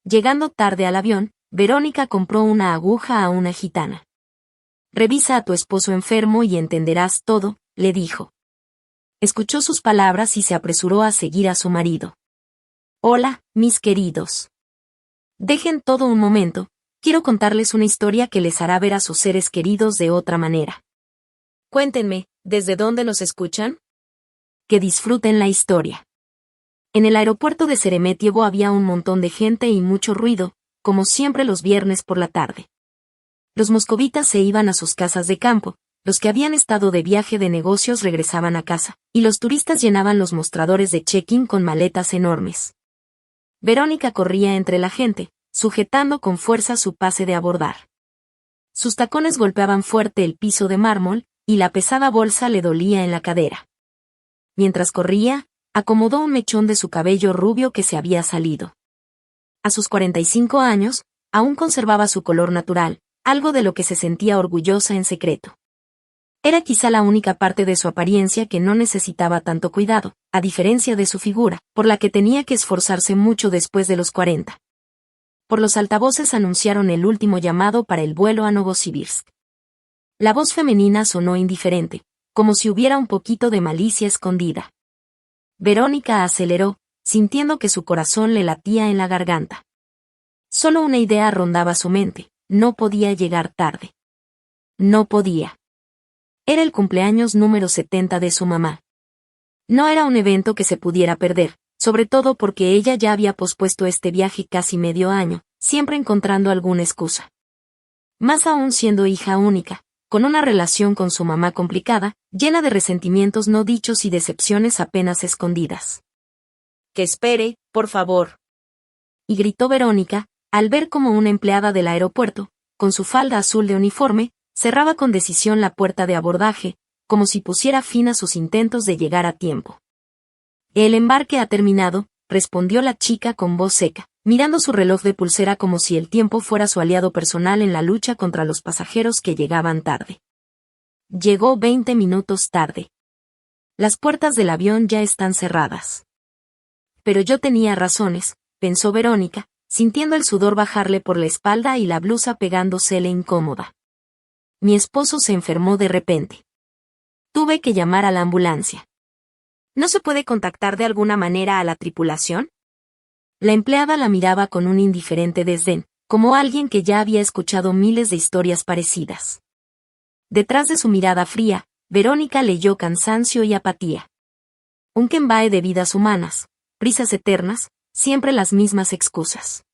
Llegando tarde al avión, Verónica compró una aguja a una gitana. «Revisa a tu esposo enfermo y entenderás todo», le dijo. Escuchó sus palabras y se apresuró a seguir a su marido. «Hola, mis queridos. Dejen todo un momento, quiero contarles una historia que les hará ver a sus seres queridos de otra manera. Cuéntenme, ¿desde dónde nos escuchan? Que disfruten la historia». En el aeropuerto de Sheremetyevo había un montón de gente y mucho ruido, como siempre los viernes por la tarde. Los moscovitas se iban a sus casas de campo, los que habían estado de viaje de negocios regresaban a casa, y los turistas llenaban los mostradores de check-in con maletas enormes. Verónica corría entre la gente, sujetando con fuerza su pase de abordar. Sus tacones golpeaban fuerte el piso de mármol, y la pesada bolsa le dolía en la cadera. Mientras corría, acomodó un mechón de su cabello rubio que se había salido. A sus 45 años, aún conservaba su color natural, algo de lo que se sentía orgullosa en secreto. Era quizá la única parte de su apariencia que no necesitaba tanto cuidado, a diferencia de su figura, por la que tenía que esforzarse mucho después de los 40. Por los altavoces anunciaron el último llamado para el vuelo a Novosibirsk. La voz femenina sonó indiferente, como si hubiera un poquito de malicia escondida. Verónica aceleró, sintiendo que su corazón le latía en la garganta. Solo una idea rondaba su mente: no podía llegar tarde. No podía. Era el cumpleaños número 70 de su mamá. No era un evento que se pudiera perder, sobre todo porque ella ya había pospuesto este viaje casi medio año, siempre encontrando alguna excusa. Más aún siendo hija única, con una relación con su mamá complicada, llena de resentimientos no dichos y decepciones apenas escondidas. «Que espere, por favor», y gritó Verónica, al ver cómo una empleada del aeropuerto, con su falda azul de uniforme, cerraba con decisión la puerta de abordaje, como si pusiera fin a sus intentos de llegar a tiempo. «El embarque ha terminado», respondió la chica con voz seca, mirando su reloj de pulsera como si el tiempo fuera su aliado personal en la lucha contra los pasajeros que llegaban tarde. Llegó 20 minutos tarde. Las puertas del avión ya están cerradas. Pero yo tenía razones, pensó Verónica, sintiendo el sudor bajarle por la espalda y la blusa pegándosele incómoda. Mi esposo se enfermó de repente. Tuve que llamar a la ambulancia. ¿No se puede contactar de alguna manera a la tripulación? La empleada la miraba con un indiferente desdén, como alguien que ya había escuchado miles de historias parecidas. Detrás de su mirada fría, Verónica leyó cansancio y apatía. Un quembae de vidas humanas, prisas eternas, siempre las mismas excusas.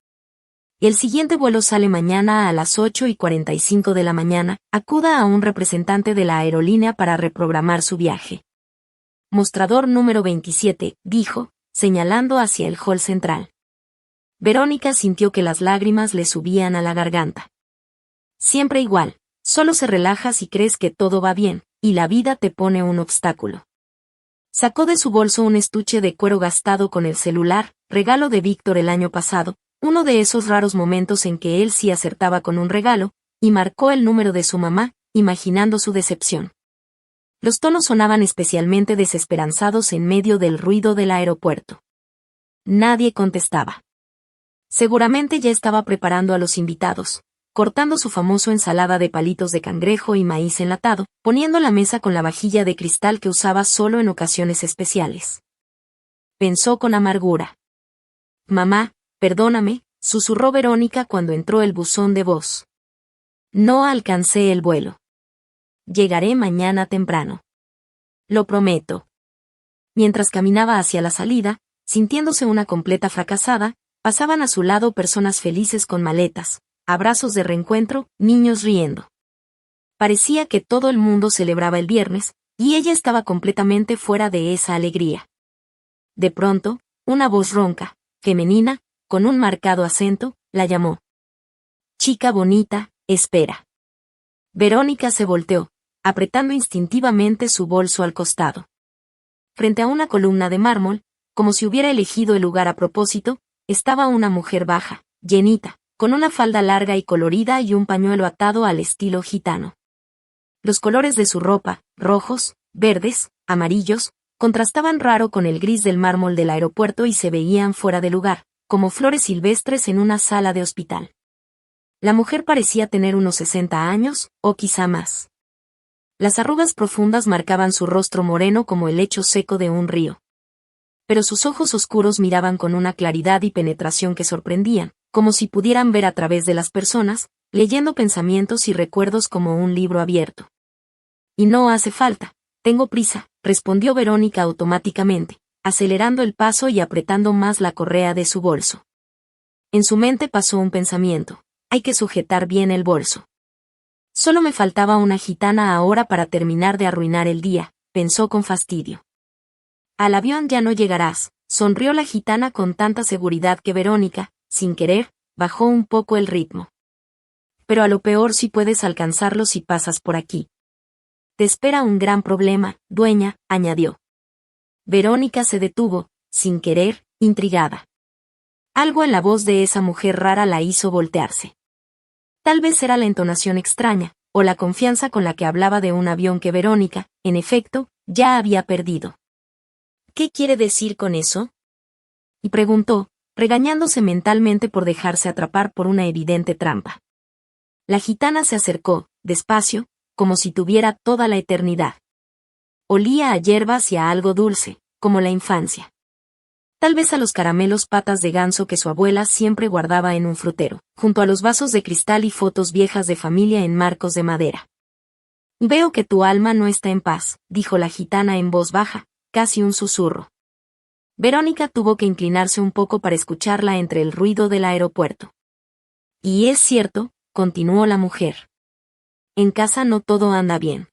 El siguiente vuelo sale mañana a las 8:45 de la mañana, acuda a un representante de la aerolínea para reprogramar su viaje. Mostrador número 27, dijo, señalando hacia el hall central. Verónica sintió que las lágrimas le subían a la garganta. Siempre igual, solo se relaja si crees que todo va bien, y la vida te pone un obstáculo. Sacó de su bolso un estuche de cuero gastado con el celular, regalo de Víctor el año pasado, uno de esos raros momentos en que él sí acertaba con un regalo, y marcó el número de su mamá, imaginando su decepción. Los tonos sonaban especialmente desesperanzados en medio del ruido del aeropuerto. Nadie contestaba. Seguramente ya estaba preparando a los invitados, cortando su famoso ensalada de palitos de cangrejo y maíz enlatado, poniendo la mesa con la vajilla de cristal que usaba solo en ocasiones especiales. Pensó con amargura. «Mamá, perdóname», susurró Verónica cuando entró el buzón de voz. «No alcancé el vuelo. Llegaré mañana temprano. Lo prometo». Mientras caminaba hacia la salida, sintiéndose una completa fracasada, pasaban a su lado personas felices con maletas, abrazos de reencuentro, niños riendo. Parecía que todo el mundo celebraba el viernes, y ella estaba completamente fuera de esa alegría. De pronto, una voz ronca, femenina, con un marcado acento, la llamó. «Chica bonita, espera». Verónica se volteó, apretando instintivamente su bolso al costado. Frente a una columna de mármol, como si hubiera elegido el lugar a propósito, estaba una mujer baja, llenita, con una falda larga y colorida y un pañuelo atado al estilo gitano. Los colores de su ropa, rojos, verdes, amarillos, contrastaban raro con el gris del mármol del aeropuerto y se veían fuera de lugar, como flores silvestres en una sala de hospital. La mujer parecía tener unos 60 años, o quizá más. Las arrugas profundas marcaban su rostro moreno como el lecho seco de un río. Pero sus ojos oscuros miraban con una claridad y penetración que sorprendían, como si pudieran ver a través de las personas, leyendo pensamientos y recuerdos como un libro abierto. Y no hace falta, tengo prisa, respondió Verónica automáticamente, acelerando el paso y apretando más la correa de su bolso. En su mente pasó un pensamiento: hay que sujetar bien el bolso. Solo me faltaba una gitana ahora para terminar de arruinar el día, pensó con fastidio. Al avión ya no llegarás, sonrió la gitana con tanta seguridad que Verónica, sin querer, bajó un poco el ritmo. Pero a lo peor sí puedes alcanzarlo si pasas por aquí. Te espera un gran problema, dueña, añadió. Verónica se detuvo, sin querer, intrigada. Algo en la voz de esa mujer rara la hizo voltearse. Tal vez era la entonación extraña, o la confianza con la que hablaba de un avión que Verónica, en efecto, ya había perdido. ¿Qué quiere decir con eso? Y preguntó, regañándose mentalmente por dejarse atrapar por una evidente trampa. La gitana se acercó, despacio, como si tuviera toda la eternidad. Olía a hierbas y a algo dulce, como la infancia. Tal vez a los caramelos patas de ganso que su abuela siempre guardaba en un frutero, junto a los vasos de cristal y fotos viejas de familia en marcos de madera. Veo que tu alma no está en paz, dijo la gitana en voz baja, casi un susurro. Verónica tuvo que inclinarse un poco para escucharla entre el ruido del aeropuerto. Y es cierto, continuó la mujer. En casa no todo anda bien.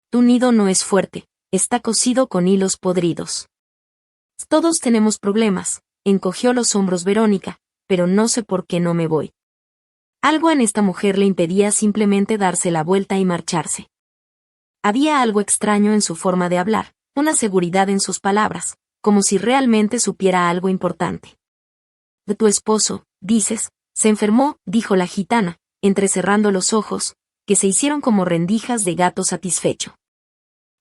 Tu nido no es fuerte, está cosido con hilos podridos. Todos tenemos problemas, encogió los hombros Verónica, pero no sé por qué no me voy. Algo en esta mujer le impedía simplemente darse la vuelta y marcharse. Había algo extraño en su forma de hablar, una seguridad en sus palabras, como si realmente supiera algo importante. De tu esposo, dices, se enfermó, dijo la gitana, entrecerrando los ojos, que se hicieron como rendijas de gato satisfecho.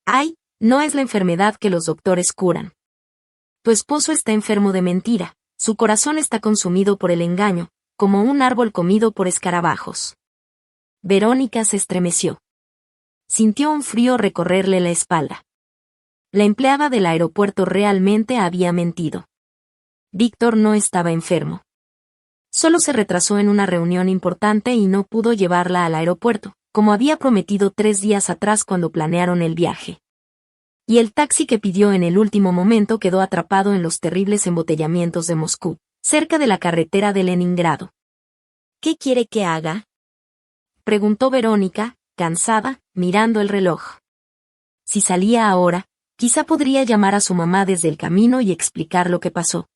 Ay, no es la enfermedad que los doctores curan. Tu esposo está enfermo de mentira, su corazón está consumido por el engaño, como un árbol comido por escarabajos. Verónica se estremeció. Sintió un frío recorrerle la espalda. La empleada del aeropuerto realmente había mentido. Víctor no estaba enfermo. Solo se retrasó en una reunión importante y no pudo llevarla al aeropuerto, como había prometido 3 días atrás cuando planearon el viaje. Y el taxi que pidió en el último momento quedó atrapado en los terribles embotellamientos de Moscú, cerca de la carretera de Leningrado. ¿Qué quiere que haga?, preguntó Verónica, cansada, mirando el reloj. Si salía ahora, quizá podría llamar a su mamá desde el camino y explicar lo que pasó.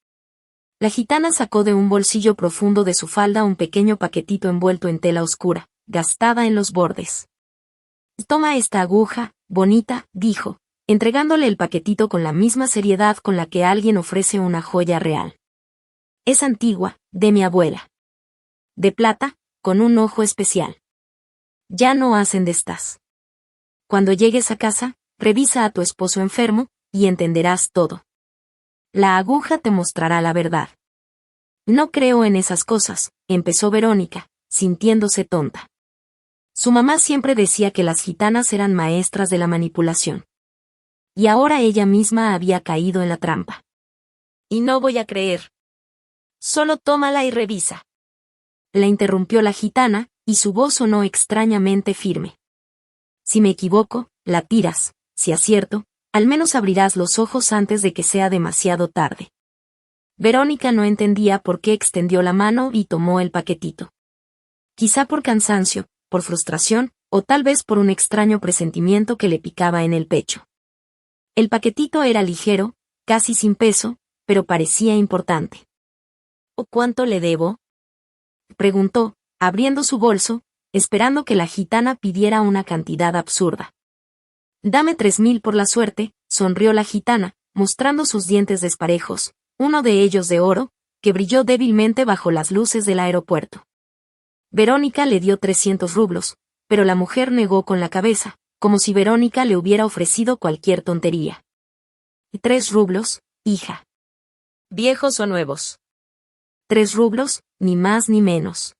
La gitana sacó de un bolsillo profundo de su falda un pequeño paquetito envuelto en tela oscura, gastada en los bordes. Toma esta aguja, bonita, dijo, entregándole el paquetito con la misma seriedad con la que alguien ofrece una joya real. Es antigua, de mi abuela. De plata, con un ojo especial. Ya no hacen de estas. Cuando llegues a casa, revisa a tu esposo enfermo, y entenderás todo. La aguja te mostrará la verdad. No creo en esas cosas, empezó Verónica, sintiéndose tonta. Su mamá siempre decía que las gitanas eran maestras de la manipulación. Y ahora ella misma había caído en la trampa. Y no voy a creer. Solo tómala y revisa. La interrumpió la gitana, y su voz sonó extrañamente firme. Si me equivoco, la tiras, si acierto, al menos abrirás los ojos antes de que sea demasiado tarde. Verónica no entendía por qué extendió la mano y tomó el paquetito. Quizá por cansancio, por frustración, o tal vez por un extraño presentimiento que le picaba en el pecho. El paquetito era ligero, casi sin peso, pero parecía importante. ¿O cuánto le debo?, preguntó, abriendo su bolso, esperando que la gitana pidiera una cantidad absurda. Dame 3.000 por la suerte, sonrió la gitana, mostrando sus dientes desparejos, uno de ellos de oro, que brilló débilmente bajo las luces del aeropuerto. Verónica le dio 300 rublos, pero la mujer negó con la cabeza, como si Verónica le hubiera ofrecido cualquier tontería. 3 rublos, hija. ¿Viejos o nuevos? 3 rublos, ni más ni menos.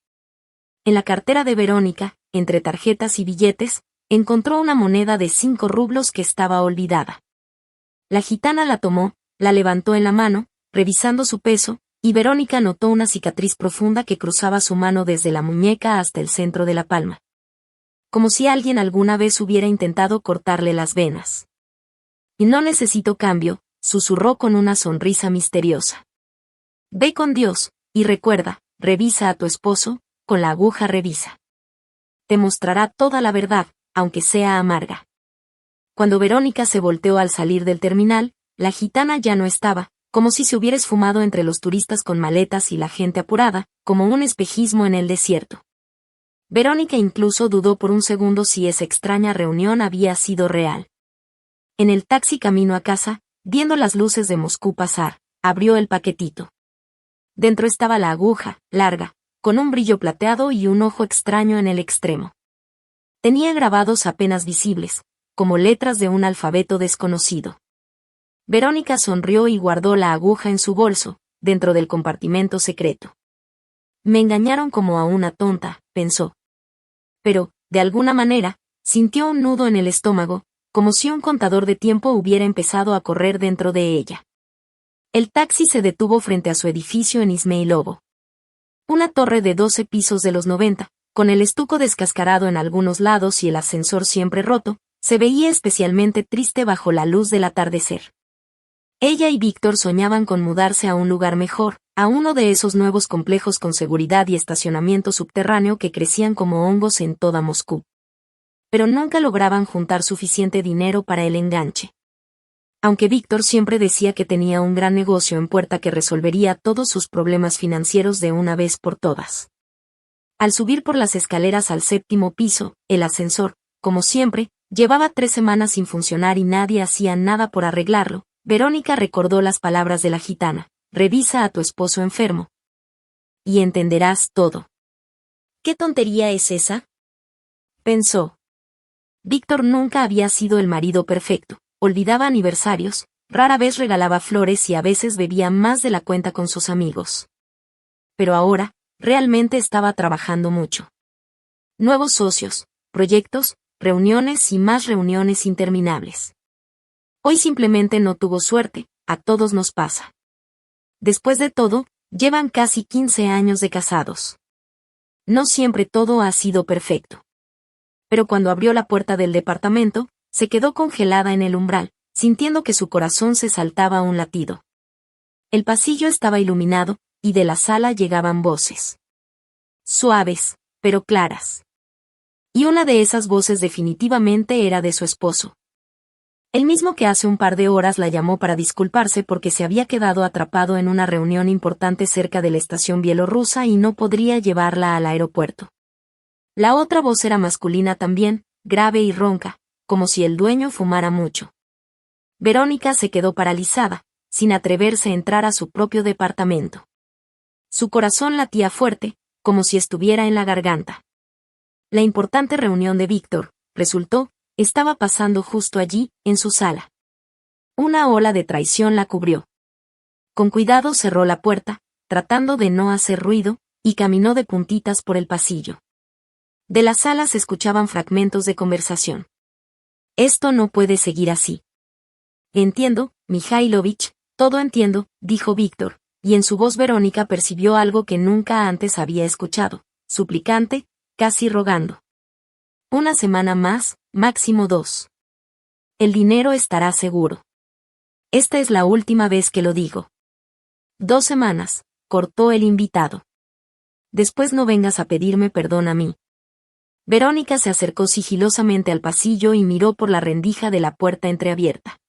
En la cartera de Verónica, entre tarjetas y billetes, encontró una moneda de 5 rublos que estaba olvidada. La gitana la tomó, la levantó en la mano, revisando su peso, y Verónica notó una cicatriz profunda que cruzaba su mano desde la muñeca hasta el centro de la palma. Como si alguien alguna vez hubiera intentado cortarle las venas. Y no necesito cambio, susurró con una sonrisa misteriosa. Ve con Dios, y recuerda, revisa a tu esposo, con la aguja revisa. Te mostrará toda la verdad, aunque sea amarga. Cuando Verónica se volteó al salir del terminal, la gitana ya no estaba, como si se hubiera esfumado entre los turistas con maletas y la gente apurada, como un espejismo en el desierto. Verónica incluso dudó por un segundo si esa extraña reunión había sido real. En el taxi camino a casa, viendo las luces de Moscú pasar, abrió el paquetito. Dentro estaba la aguja, larga, con un brillo plateado y un ojo extraño en el extremo. Tenía grabados apenas visibles, como letras de un alfabeto desconocido. Verónica sonrió y guardó la aguja en su bolso, dentro del compartimento secreto. Me engañaron como a una tonta, pensó. Pero, de alguna manera, sintió un nudo en el estómago, como si un contador de tiempo hubiera empezado a correr dentro de ella. El taxi se detuvo frente a su edificio en Izmailovo. Una torre de 12 pisos de los 90, con el estuco descascarado en algunos lados y el ascensor siempre roto, se veía especialmente triste bajo la luz del atardecer. Ella y Víctor soñaban con mudarse a un lugar mejor, a uno de esos nuevos complejos con seguridad y estacionamiento subterráneo que crecían como hongos en toda Moscú. Pero nunca lograban juntar suficiente dinero para el enganche. Aunque Víctor siempre decía que tenía un gran negocio en puerta que resolvería todos sus problemas financieros de una vez por todas. Al subir por las escaleras al 7º piso, el ascensor, como siempre, llevaba 3 semanas sin funcionar y nadie hacía nada por arreglarlo. Verónica recordó las palabras de la gitana: revisa a tu esposo enfermo. Y entenderás todo. ¿Qué tontería es esa?, pensó. Víctor nunca había sido el marido perfecto, olvidaba aniversarios, rara vez regalaba flores y a veces bebía más de la cuenta con sus amigos. Pero ahora, realmente estaba trabajando mucho. Nuevos socios, proyectos, reuniones y más reuniones interminables. Hoy simplemente no tuvo suerte, a todos nos pasa. Después de todo, llevan casi 15 años de casados. No siempre todo ha sido perfecto. Pero cuando abrió la puerta del departamento, se quedó congelada en el umbral, sintiendo que su corazón se saltaba a un latido. El pasillo estaba iluminado, y de la sala llegaban voces. Suaves, pero claras. Y una de esas voces definitivamente era de su esposo. El mismo que hace un par de horas la llamó para disculparse porque se había quedado atrapado en una reunión importante cerca de la estación bielorrusa y no podría llevarla al aeropuerto. La otra voz era masculina también, grave y ronca, como si el dueño fumara mucho. Verónica se quedó paralizada, sin atreverse a entrar a su propio departamento. Su corazón latía fuerte, como si estuviera en la garganta. La importante reunión de Víctor, resultó, estaba pasando justo allí, en su sala. Una ola de traición la cubrió. Con cuidado cerró la puerta, tratando de no hacer ruido, y caminó de puntitas por el pasillo. De la sala se escuchaban fragmentos de conversación. Esto no puede seguir así. Entiendo, Mikhailovich, todo entiendo, dijo Víctor, y en su voz Verónica percibió algo que nunca antes había escuchado, suplicante, casi rogando. Una semana más, máximo 2. El dinero estará seguro. Esta es la última vez que lo digo. 2 semanas, cortó el invitado. Después no vengas a pedirme perdón a mí. Verónica se acercó sigilosamente al pasillo y miró por la rendija de la puerta entreabierta.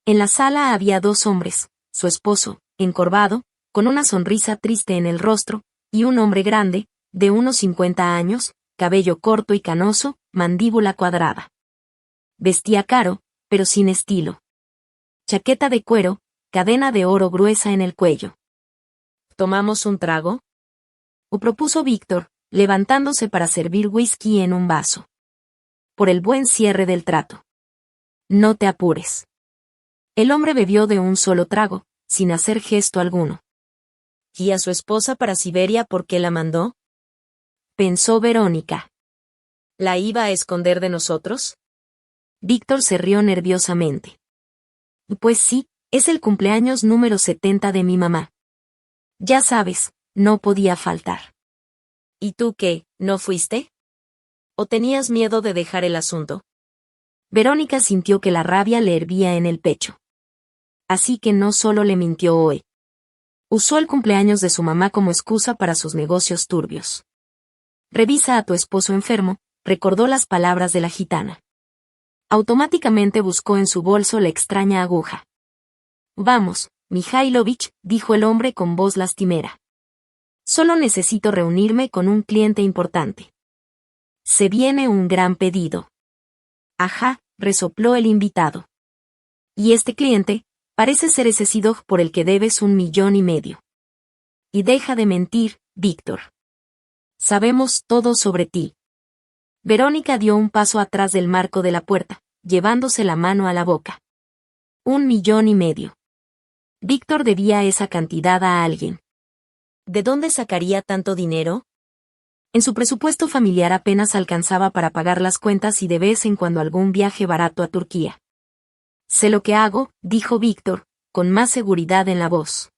En la sala había 2 hombres, su esposo, encorvado, con una sonrisa triste en el rostro, y un hombre grande, de unos 50 años, cabello corto y canoso, mandíbula cuadrada. Vestía caro, pero sin estilo. Chaqueta de cuero, cadena de oro gruesa en el cuello. ¿Tomamos un trago?, propuso Víctor, levantándose para servir whisky en un vaso. Por el buen cierre del trato. No te apures. El hombre bebió de un solo trago, sin hacer gesto alguno. ¿Y a su esposa para Siberia por qué la mandó? Pensó Verónica. ¿La iba a esconder de nosotros? Víctor se rió nerviosamente. Pues sí, es el cumpleaños número 70 de mi mamá. Ya sabes, no podía faltar. ¿Y tú qué, no fuiste? ¿O tenías miedo de dejar el asunto? Verónica sintió que la rabia le hervía en el pecho. Así que no solo le mintió hoy. Usó el cumpleaños de su mamá como excusa para sus negocios turbios. Revisa a tu esposo enfermo, recordó las palabras de la gitana. Automáticamente buscó en su bolso la extraña aguja. Vamos, Mijailovich, dijo el hombre con voz lastimera. Solo necesito reunirme con un cliente importante. Se viene un gran pedido. Ajá, resopló el invitado. Y este cliente, parece ser ese Sidoj por el que debes 1,5 millones. Y deja de mentir, Víctor. Sabemos todo sobre ti. Verónica dio un paso atrás del marco de la puerta, llevándose la mano a la boca. 1,5 millones. Víctor debía esa cantidad a alguien. ¿De dónde sacaría tanto dinero? En su presupuesto familiar apenas alcanzaba para pagar las cuentas y de vez en cuando algún viaje barato a Turquía. Sé lo que hago, dijo Víctor, con más seguridad en la voz.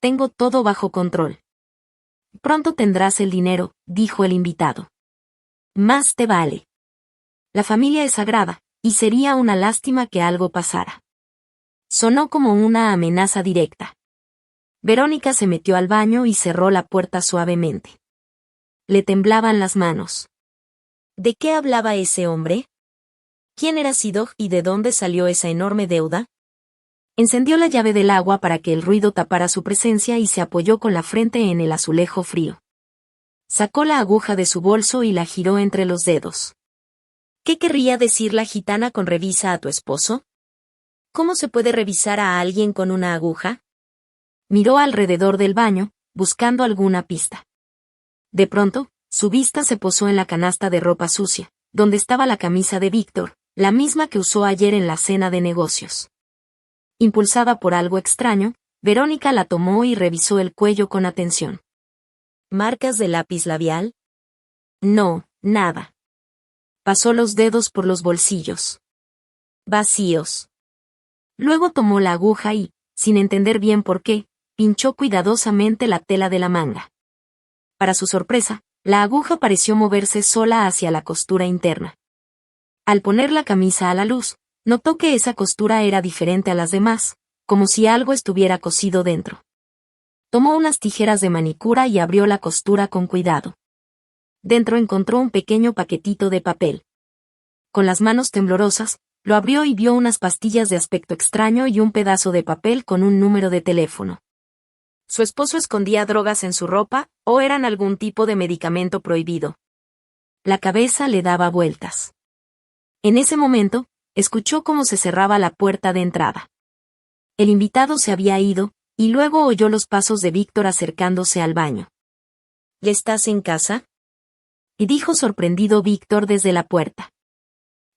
Tengo todo bajo control. Pronto tendrás el dinero, dijo el invitado. Más te vale. La familia es sagrada, y sería una lástima que algo pasara. Sonó como una amenaza directa. Verónica se metió al baño y cerró la puerta suavemente. Le temblaban las manos. ¿De qué hablaba ese hombre? ¿Quién era Sidoj y de dónde salió esa enorme deuda? Encendió la llave del agua para que el ruido tapara su presencia y se apoyó con la frente en el azulejo frío. Sacó la aguja de su bolso y la giró entre los dedos. ¿Qué querría decir la gitana con revisa a tu esposo? ¿Cómo se puede revisar a alguien con una aguja? Miró alrededor del baño, buscando alguna pista. De pronto, su vista se posó en la canasta de ropa sucia, donde estaba la camisa de Víctor, la misma que usó ayer en la cena de negocios. Impulsada por algo extraño, Verónica la tomó y revisó el cuello con atención. ¿Marcas de lápiz labial? No, nada. Pasó los dedos por los bolsillos. Vacíos. Luego tomó la aguja y, sin entender bien por qué, pinchó cuidadosamente la tela de la manga. Para su sorpresa, la aguja pareció moverse sola hacia la costura interna. Al poner la camisa a la luz, notó que esa costura era diferente a las demás, como si algo estuviera cosido dentro. Tomó unas tijeras de manicura y abrió la costura con cuidado. Dentro encontró un pequeño paquetito de papel. Con las manos temblorosas, lo abrió y vio unas pastillas de aspecto extraño y un pedazo de papel con un número de teléfono. ¿Su esposo escondía drogas en su ropa, o eran algún tipo de medicamento prohibido? La cabeza le daba vueltas. En ese momento, escuchó cómo se cerraba la puerta de entrada. El invitado se había ido, y luego oyó los pasos de Víctor acercándose al baño. ¿Ya estás en casa? Y dijo sorprendido Víctor desde la puerta.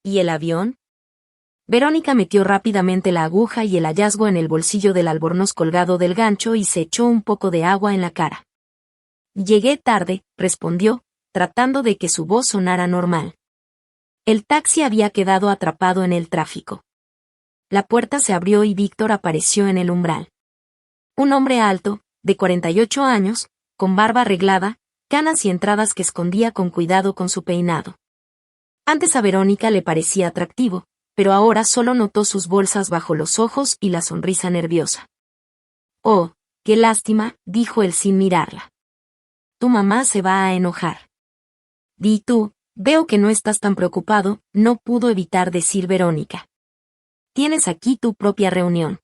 ¿Y el avión? Verónica metió rápidamente la aguja y el hallazgo en el bolsillo del albornoz colgado del gancho y se echó un poco de agua en la cara. Llegué tarde, respondió, tratando de que su voz sonara normal. El taxi había quedado atrapado en el tráfico. La puerta se abrió y Víctor apareció en el umbral. Un hombre alto, de 48 años, con barba arreglada, canas y entradas que escondía con cuidado con su peinado. Antes a Verónica le parecía atractivo, pero ahora solo notó sus bolsas bajo los ojos y la sonrisa nerviosa. Oh, qué lástima, dijo él sin mirarla. Tu mamá se va a enojar. Di tú, veo que no estás tan preocupado, no pudo evitar decir Verónica. Tienes aquí tu propia reunión.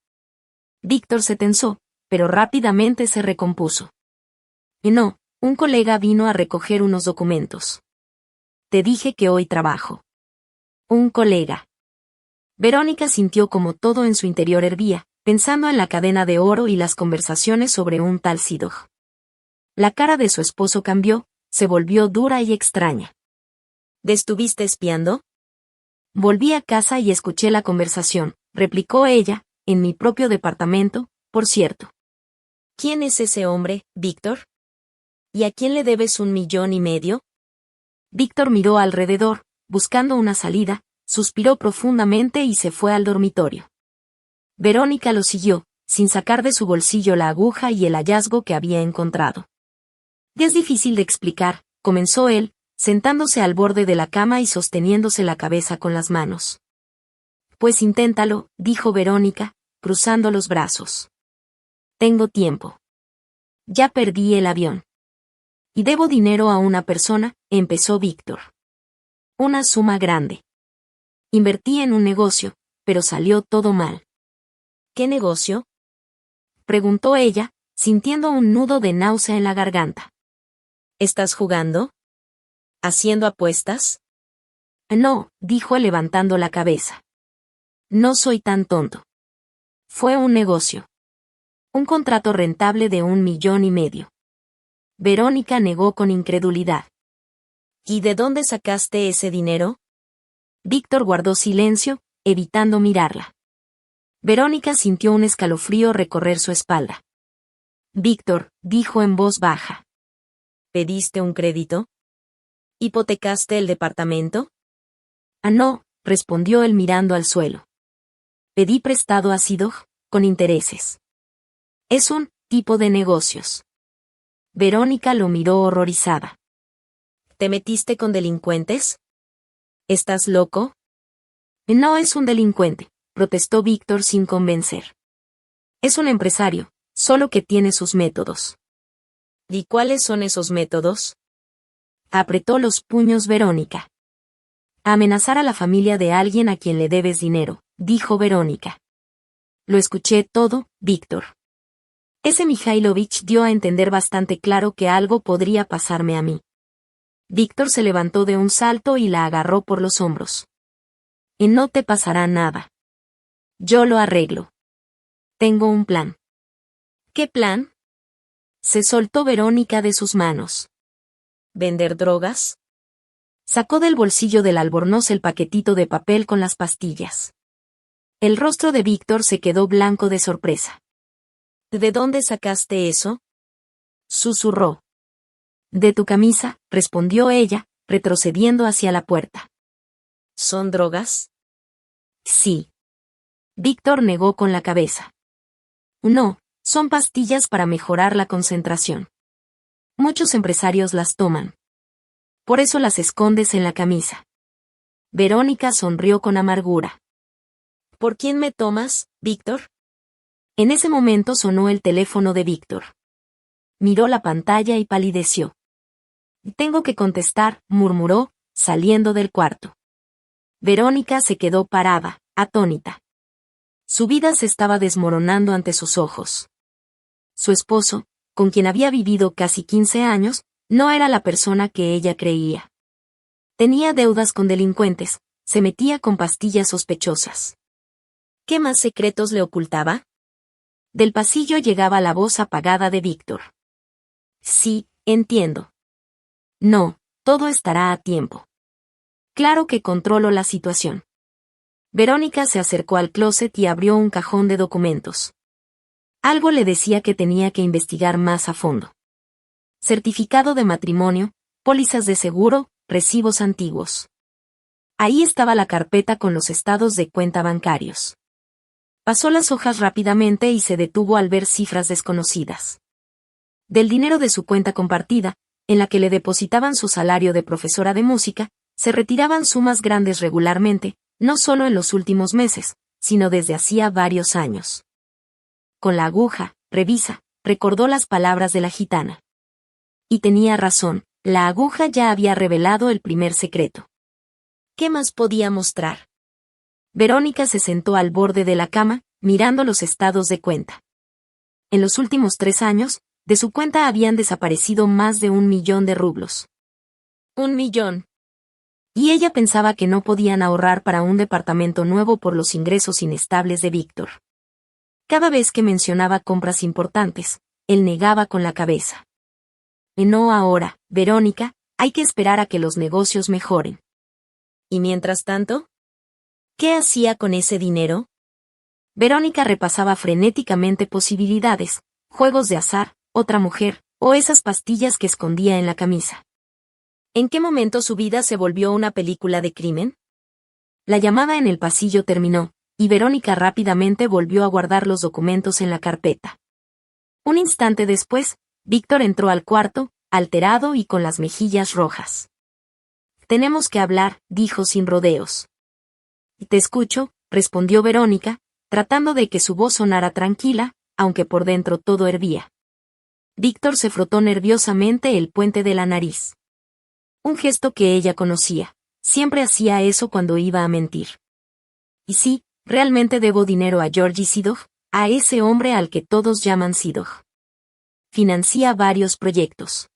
Víctor se tensó, pero rápidamente se recompuso. Y no, un colega vino a recoger unos documentos. Te dije que hoy trabajo. Un colega. Verónica sintió como todo en su interior hervía, pensando en la cadena de oro y las conversaciones sobre un tal Sidoj. La cara de su esposo cambió, se volvió dura y extraña. ¿Te estuviste espiando? Volví a casa y escuché la conversación, replicó ella, en mi propio departamento, por cierto. ¿Quién es ese hombre, Víctor? ¿Y a quién le debes 1,500,000? Víctor miró alrededor, buscando una salida, suspiró profundamente y se fue al dormitorio. Verónica lo siguió, sin sacar de su bolsillo la aguja y el hallazgo que había encontrado. Es difícil de explicar, comenzó él, sentándose al borde de la cama y sosteniéndose la cabeza con las manos. Pues inténtalo, dijo Verónica, cruzando los brazos. Tengo tiempo. Ya perdí el avión. Y debo dinero a una persona, empezó Víctor. Una suma grande. Invertí en un negocio, pero salió todo mal. ¿Qué negocio? Preguntó ella, sintiendo un nudo de náusea en la garganta. ¿Estás jugando? ¿Haciendo apuestas? No, dijo él levantando la cabeza. No soy tan tonto. Fue un negocio. Un contrato rentable de 1,500,000. Verónica negó con incredulidad. ¿Y de dónde sacaste ese dinero? Víctor guardó silencio, evitando mirarla. Verónica sintió un escalofrío recorrer su espalda. Víctor, dijo en voz baja. ¿Pediste un crédito? ¿Hipotecaste el departamento? Ah, no, respondió él mirando al suelo. Pedí prestado a Sidog, con intereses. Es un tipo de negocios. Verónica lo miró horrorizada. ¿Te metiste con delincuentes? ¿Estás loco? No es un delincuente, protestó Víctor sin convencer. Es un empresario, solo que tiene sus métodos. ¿Y cuáles son esos métodos? Apretó los puños Verónica. Amenazar a la familia de alguien a quien le debes dinero, dijo Verónica. Lo escuché todo, Víctor. Ese Mikhailovich dio a entender bastante claro que algo podría pasarme a mí. Víctor se levantó de un salto y la agarró por los hombros. Y no te pasará nada. Yo lo arreglo. Tengo un plan. ¿Qué plan? Se soltó Verónica de sus manos. ¿Vender drogas? Sacó del bolsillo del albornoz el paquetito de papel con las pastillas. El rostro de Víctor se quedó blanco de sorpresa. ¿De dónde sacaste eso? Susurró. De tu camisa, respondió ella, retrocediendo hacia la puerta. ¿Son drogas? Sí. Víctor negó con la cabeza. No, son pastillas para mejorar la concentración. Muchos empresarios las toman. Por eso las escondes en la camisa. Verónica sonrió con amargura. ¿Por quién me tomas, Víctor? En ese momento sonó el teléfono de Víctor. Miró la pantalla y palideció. Tengo que contestar, murmuró, saliendo del cuarto. Verónica se quedó parada, atónita. Su vida se estaba desmoronando ante sus ojos. Su esposo, con quien había vivido casi 15 años, no era la persona que ella creía. Tenía deudas con delincuentes, se metía con pastillas sospechosas. ¿Qué más secretos le ocultaba? Del pasillo llegaba la voz apagada de Víctor. Sí, entiendo. No, todo estará a tiempo. Claro que controlo la situación. Verónica se acercó al closet y abrió un cajón de documentos. Algo le decía que tenía que investigar más a fondo. Certificado de matrimonio, pólizas de seguro, recibos antiguos. Ahí estaba la carpeta con los estados de cuenta bancarios. Pasó las hojas rápidamente y se detuvo al ver cifras desconocidas. Del dinero de su cuenta compartida, en la que le depositaban su salario de profesora de música, se retiraban sumas grandes regularmente, no solo en los últimos meses, sino desde hacía varios años. Con la aguja, revisa, recordó las palabras de la gitana. Y tenía razón, la aguja ya había revelado el primer secreto. ¿Qué más podía mostrar? Verónica se sentó al borde de la cama, mirando los estados de cuenta. En los últimos 3 años, de su cuenta habían desaparecido más de 1,000,000 de rublos. 1,000,000. Y ella pensaba que no podían ahorrar para un departamento nuevo por los ingresos inestables de Víctor. Cada vez que mencionaba compras importantes, él negaba con la cabeza. No ahora, Verónica, hay que esperar a que los negocios mejoren. ¿Y mientras tanto? ¿Qué hacía con ese dinero? Verónica repasaba frenéticamente posibilidades, juegos de azar, otra mujer, o esas pastillas que escondía en la camisa. ¿En qué momento su vida se volvió una película de crimen? La llamada en el pasillo terminó, y Verónica rápidamente volvió a guardar los documentos en la carpeta. Un instante después, Víctor entró al cuarto, alterado y con las mejillas rojas. «Tenemos que hablar», dijo sin rodeos. «Te escucho», respondió Verónica, tratando de que su voz sonara tranquila, aunque por dentro todo hervía. Víctor se frotó nerviosamente el puente de la nariz. Un gesto que ella conocía. Siempre hacía eso cuando iba a mentir. Y sí, realmente debo dinero a Georgi Sidog, a ese hombre al que todos llaman Sidog. Financia varios proyectos.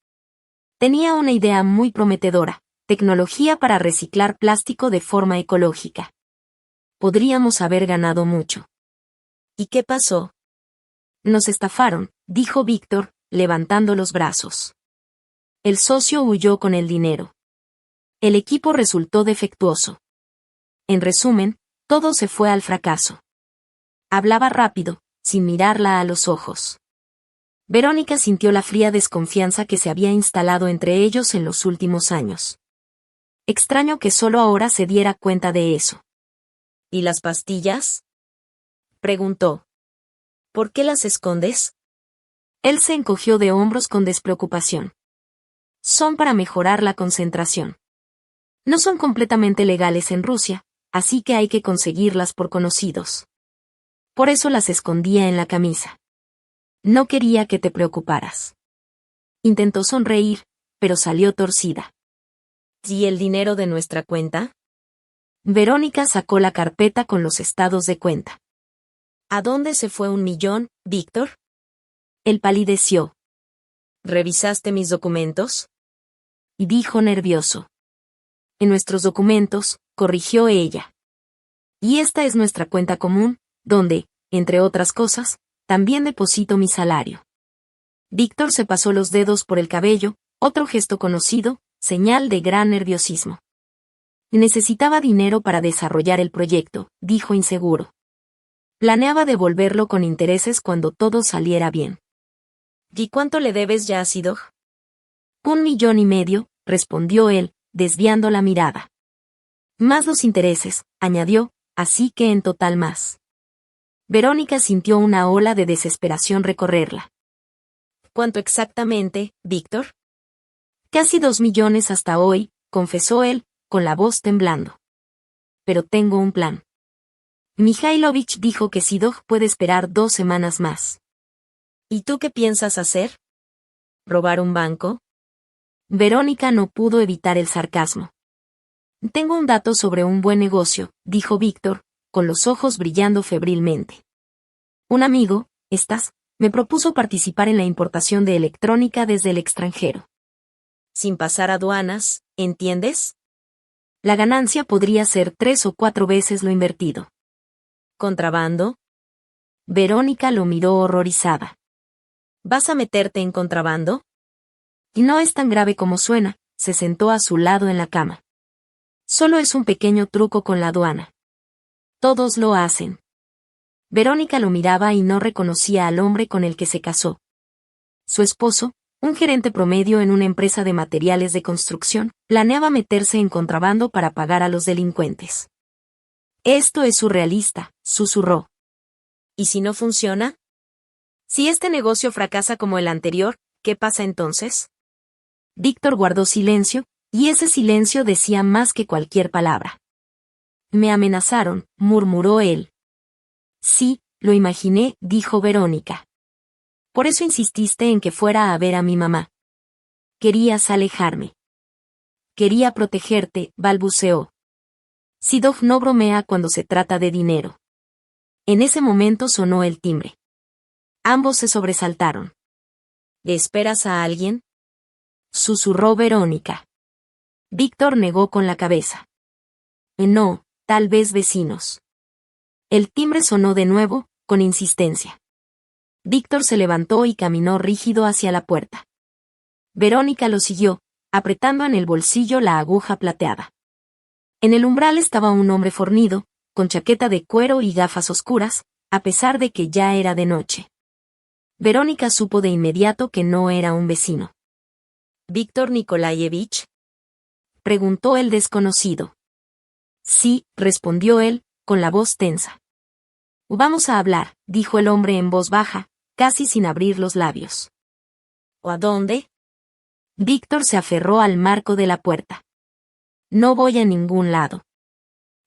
Tenía una idea muy prometedora, tecnología para reciclar plástico de forma ecológica. Podríamos haber ganado mucho. ¿Y qué pasó? Nos estafaron, dijo Víctor, levantando los brazos. El socio huyó con el dinero. El equipo resultó defectuoso. En resumen, todo se fue al fracaso. Hablaba rápido, sin mirarla a los ojos. Verónica sintió la fría desconfianza que se había instalado entre ellos en los últimos años. Extraño que solo ahora se diera cuenta de eso. ¿Y las pastillas?, preguntó. ¿Por qué las escondes? Él se encogió de hombros con despreocupación. Son para mejorar la concentración. No son completamente legales en Rusia, así que hay que conseguirlas por conocidos. Por eso las escondía en la camisa. No quería que te preocuparas. Intentó sonreír, pero salió torcida. ¿Y el dinero de nuestra cuenta? Verónica sacó la carpeta con los estados de cuenta. ¿A dónde se fue 1 millón, Víctor? Él palideció. ¿Revisaste mis documentos? Y dijo nervioso. En nuestros documentos, corrigió ella. Y esta es nuestra cuenta común, donde, entre otras cosas, también deposito mi salario. Víctor se pasó los dedos por el cabello, otro gesto conocido, señal de gran nerviosismo. Necesitaba dinero para desarrollar el proyecto, dijo inseguro. Planeaba devolverlo con intereses cuando todo saliera bien. ¿Y cuánto le debes ya a Sidog? 1,5 millones, respondió él, desviando la mirada. Más los intereses, añadió, así que en total más. Verónica sintió una ola de desesperación recorrerla. ¿Cuánto exactamente, Víctor? Casi 2 millones hasta hoy, confesó él, con la voz temblando. Pero tengo un plan. Mikhailovich dijo que Sidog puede esperar 2 semanas más. ¿Y tú qué piensas hacer? ¿Robar un banco? Verónica no pudo evitar el sarcasmo. Tengo un dato sobre un buen negocio, dijo Víctor, con los ojos brillando febrilmente. Un amigo, me propuso participar en la importación de electrónica desde el extranjero. Sin pasar aduanas, ¿entiendes? La ganancia podría ser 3 o 4 veces lo invertido. ¿Contrabando? Verónica lo miró horrorizada. ¿Vas a meterte en contrabando? Y no es tan grave como suena, se sentó a su lado en la cama. Solo es un pequeño truco con la aduana. Todos lo hacen. Verónica lo miraba y no reconocía al hombre con el que se casó. Su esposo, un gerente promedio en una empresa de materiales de construcción, planeaba meterse en contrabando para pagar a los delincuentes. Esto es surrealista, susurró. ¿Y si no funciona? Si este negocio fracasa como el anterior, ¿qué pasa entonces? Víctor guardó silencio, y ese silencio decía más que cualquier palabra. Me amenazaron, murmuró él. Sí, lo imaginé, dijo Verónica. Por eso insististe en que fuera a ver a mi mamá. Querías alejarme. Quería protegerte, balbuceó. Sidog no bromea cuando se trata de dinero. En ese momento sonó el timbre. Ambos se sobresaltaron. ¿Le esperas a alguien? Susurró Verónica. Víctor negó con la cabeza. No, tal vez vecinos. El timbre sonó de nuevo, con insistencia. Víctor se levantó y caminó rígido hacia la puerta. Verónica lo siguió, apretando en el bolsillo la aguja plateada. En el umbral estaba un hombre fornido, con chaqueta de cuero y gafas oscuras, a pesar de que ya era de noche. Verónica supo de inmediato que no era un vecino. ¿Víctor Nikolayevich? Preguntó el desconocido. Sí, respondió él, con la voz tensa. Vamos a hablar, dijo el hombre en voz baja, casi sin abrir los labios. ¿O a dónde? Víctor se aferró al marco de la puerta. No voy a ningún lado.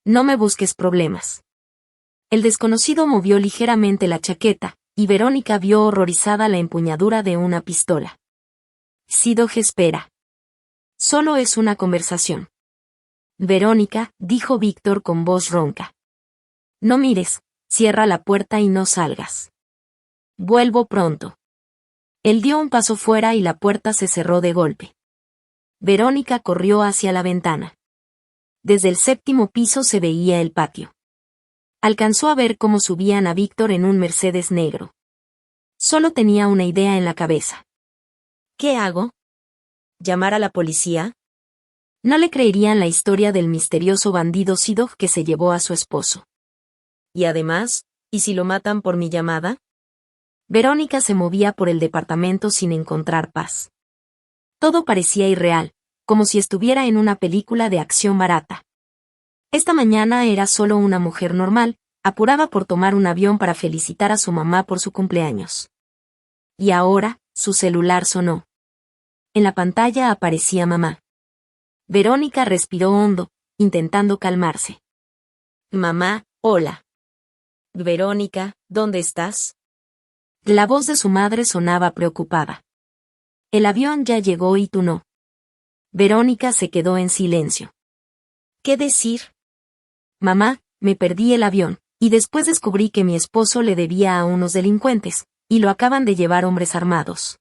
No me busques problemas. El desconocido movió ligeramente la chaqueta, y Verónica vio horrorizada la empuñadura de una pistola. Sidoj espera. Solo es una conversación. Verónica, dijo Víctor con voz ronca. No mires, cierra la puerta y no salgas. Vuelvo pronto. Él dio un paso fuera y la puerta se cerró de golpe. Verónica corrió hacia la ventana. Desde el 7º piso se veía el patio. Alcanzó a ver cómo subían a Víctor en un Mercedes negro. Solo tenía una idea en la cabeza. ¿Qué hago? ¿Llamar a la policía? No le creerían la historia del misterioso bandido Sidoj que se llevó a su esposo. Y además, ¿y si lo matan por mi llamada? Verónica se movía por el departamento sin encontrar paz. Todo parecía irreal, como si estuviera en una película de acción barata. Esta mañana era solo una mujer normal, apuraba por tomar un avión para felicitar a su mamá por su cumpleaños. Y ahora, su celular sonó. En la pantalla aparecía mamá. Verónica respiró hondo, intentando calmarse. Mamá, hola. Verónica, ¿dónde estás? La voz de su madre sonaba preocupada. El avión ya llegó y tú no. Verónica se quedó en silencio. ¿Qué decir? Mamá, me perdí el avión, y después descubrí que mi esposo le debía a unos delincuentes, y lo acaban de llevar hombres armados.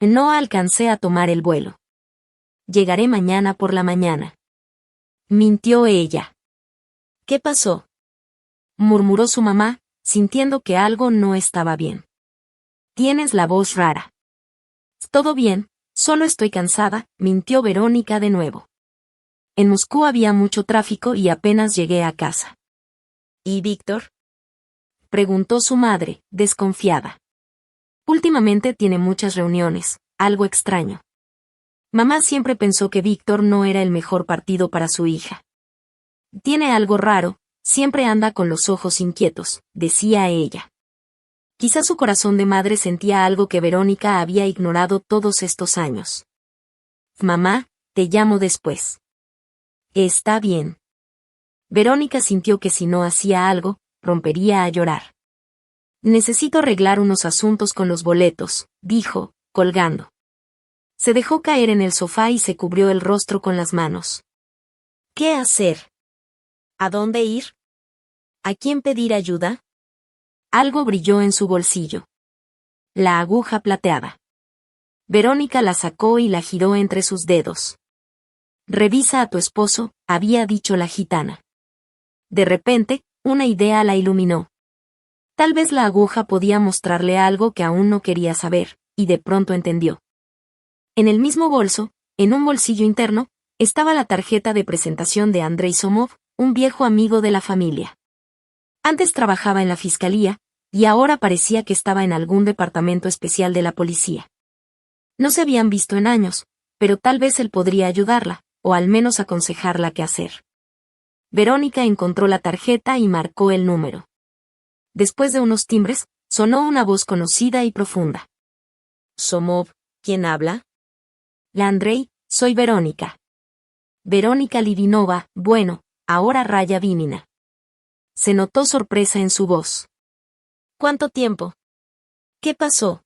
No alcancé a tomar el vuelo. Llegaré mañana por la mañana. Mintió ella. ¿Qué pasó? Murmuró su mamá, sintiendo que algo no estaba bien. Tienes la voz rara. Todo bien, solo estoy cansada, mintió Verónica de nuevo. En Moscú había mucho tráfico y apenas llegué a casa. ¿Y Víctor? Preguntó su madre, desconfiada. Últimamente tiene muchas reuniones, algo extraño. Mamá siempre pensó que Víctor no era el mejor partido para su hija. Tiene algo raro, siempre anda con los ojos inquietos, decía ella. Quizá su corazón de madre sentía algo que Verónica había ignorado todos estos años. Mamá, te llamo después. Está bien. Verónica sintió que si no hacía algo, rompería a llorar. Necesito arreglar unos asuntos con los boletos, dijo, colgando. Se dejó caer en el sofá y se cubrió el rostro con las manos. ¿Qué hacer? ¿A dónde ir? ¿A quién pedir ayuda? Algo brilló en su bolsillo. La aguja plateada. Verónica la sacó y la giró entre sus dedos. Revisa a tu esposo, había dicho la gitana. De repente, una idea la iluminó. Tal vez la aguja podía mostrarle algo que aún no quería saber, y de pronto entendió. En el mismo bolso, en un bolsillo interno, estaba la tarjeta de presentación de Andrei Somov, un viejo amigo de la familia. Antes trabajaba en la fiscalía, y ahora parecía que estaba en algún departamento especial de la policía. No se habían visto en años, pero tal vez él podría ayudarla, o al menos aconsejarla qué hacer. Verónica encontró la tarjeta y marcó el número. Después de unos timbres, sonó una voz conocida y profunda. Somov, ¿quién habla? La Andrei, soy Verónica. Verónica Livinova, bueno, ahora Raya Vínina. Se notó sorpresa en su voz. ¿Cuánto tiempo? ¿Qué pasó?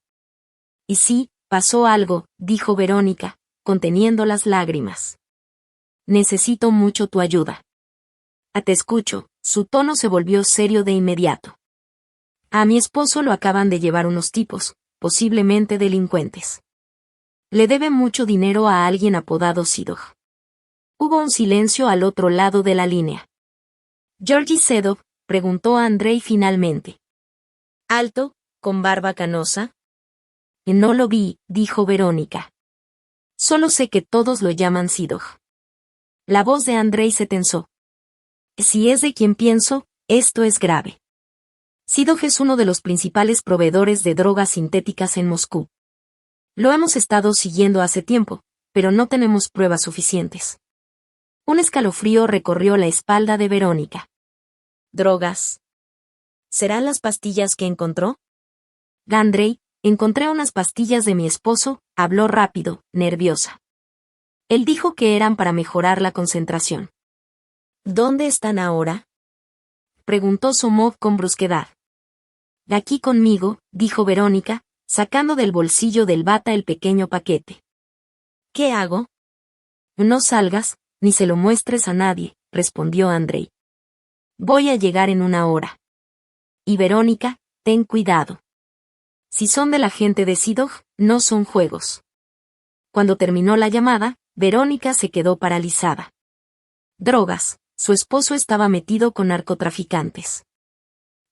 Y sí, pasó algo, dijo Verónica, conteniendo las lágrimas. Necesito mucho tu ayuda. Te escucho, su tono se volvió serio de inmediato. A mi esposo lo acaban de llevar unos tipos, posiblemente delincuentes. Le debe mucho dinero a alguien apodado Sidoj. Hubo un silencio al otro lado de la línea. ¿Georgi Sedov? Preguntó Andrei finalmente. ¿Alto, con barba canosa? No lo vi, dijo Verónica. Solo sé que todos lo llaman Sidoj. La voz de Andrei se tensó. Si es de quien pienso, esto es grave. Sidov es uno de los principales proveedores de drogas sintéticas en Moscú. Lo hemos estado siguiendo hace tiempo, pero no tenemos pruebas suficientes. Un escalofrío recorrió la espalda de Verónica. ¿Drogas? ¿Serán las pastillas que encontró? Andrei, encontré unas pastillas de mi esposo, habló rápido, nerviosa. Él dijo que eran para mejorar la concentración. ¿Dónde están ahora? Preguntó Somov con brusquedad. Aquí conmigo, dijo Verónica, sacando del bolsillo del bata el pequeño paquete. ¿Qué hago? No salgas, ni se lo muestres a nadie, respondió Andrei. Voy a llegar en 1 hora. Y Verónica, ten cuidado. Si son de la gente de Sidov, no son juegos. Cuando terminó la llamada, Verónica se quedó paralizada. Drogas, su esposo estaba metido con narcotraficantes.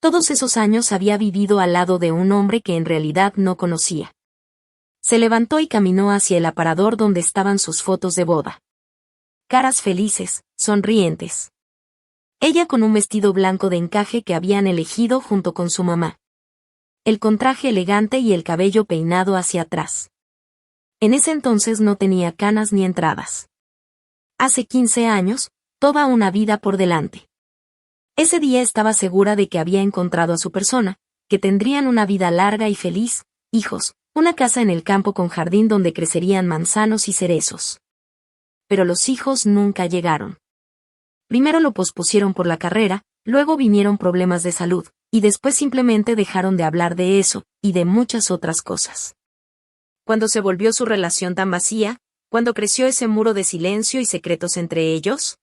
Todos esos años había vivido al lado de un hombre que en realidad no conocía. Se levantó y caminó hacia el aparador donde estaban sus fotos de boda. Caras felices, sonrientes. Ella con un vestido blanco de encaje que habían elegido junto con su mamá. El contraje elegante y el cabello peinado hacia atrás. En ese entonces no tenía canas ni entradas. Hace 15 años, toda una vida por delante. Ese día estaba segura de que había encontrado a su persona, que tendrían una vida larga y feliz, hijos, una casa en el campo con jardín donde crecerían manzanos y cerezos. Pero los hijos nunca llegaron. Primero lo pospusieron por la carrera, luego vinieron problemas de salud, y después simplemente dejaron de hablar de eso, y de muchas otras cosas. Cuando se volvió su relación tan vacía, cuando creció ese muro de silencio y secretos entre ellos.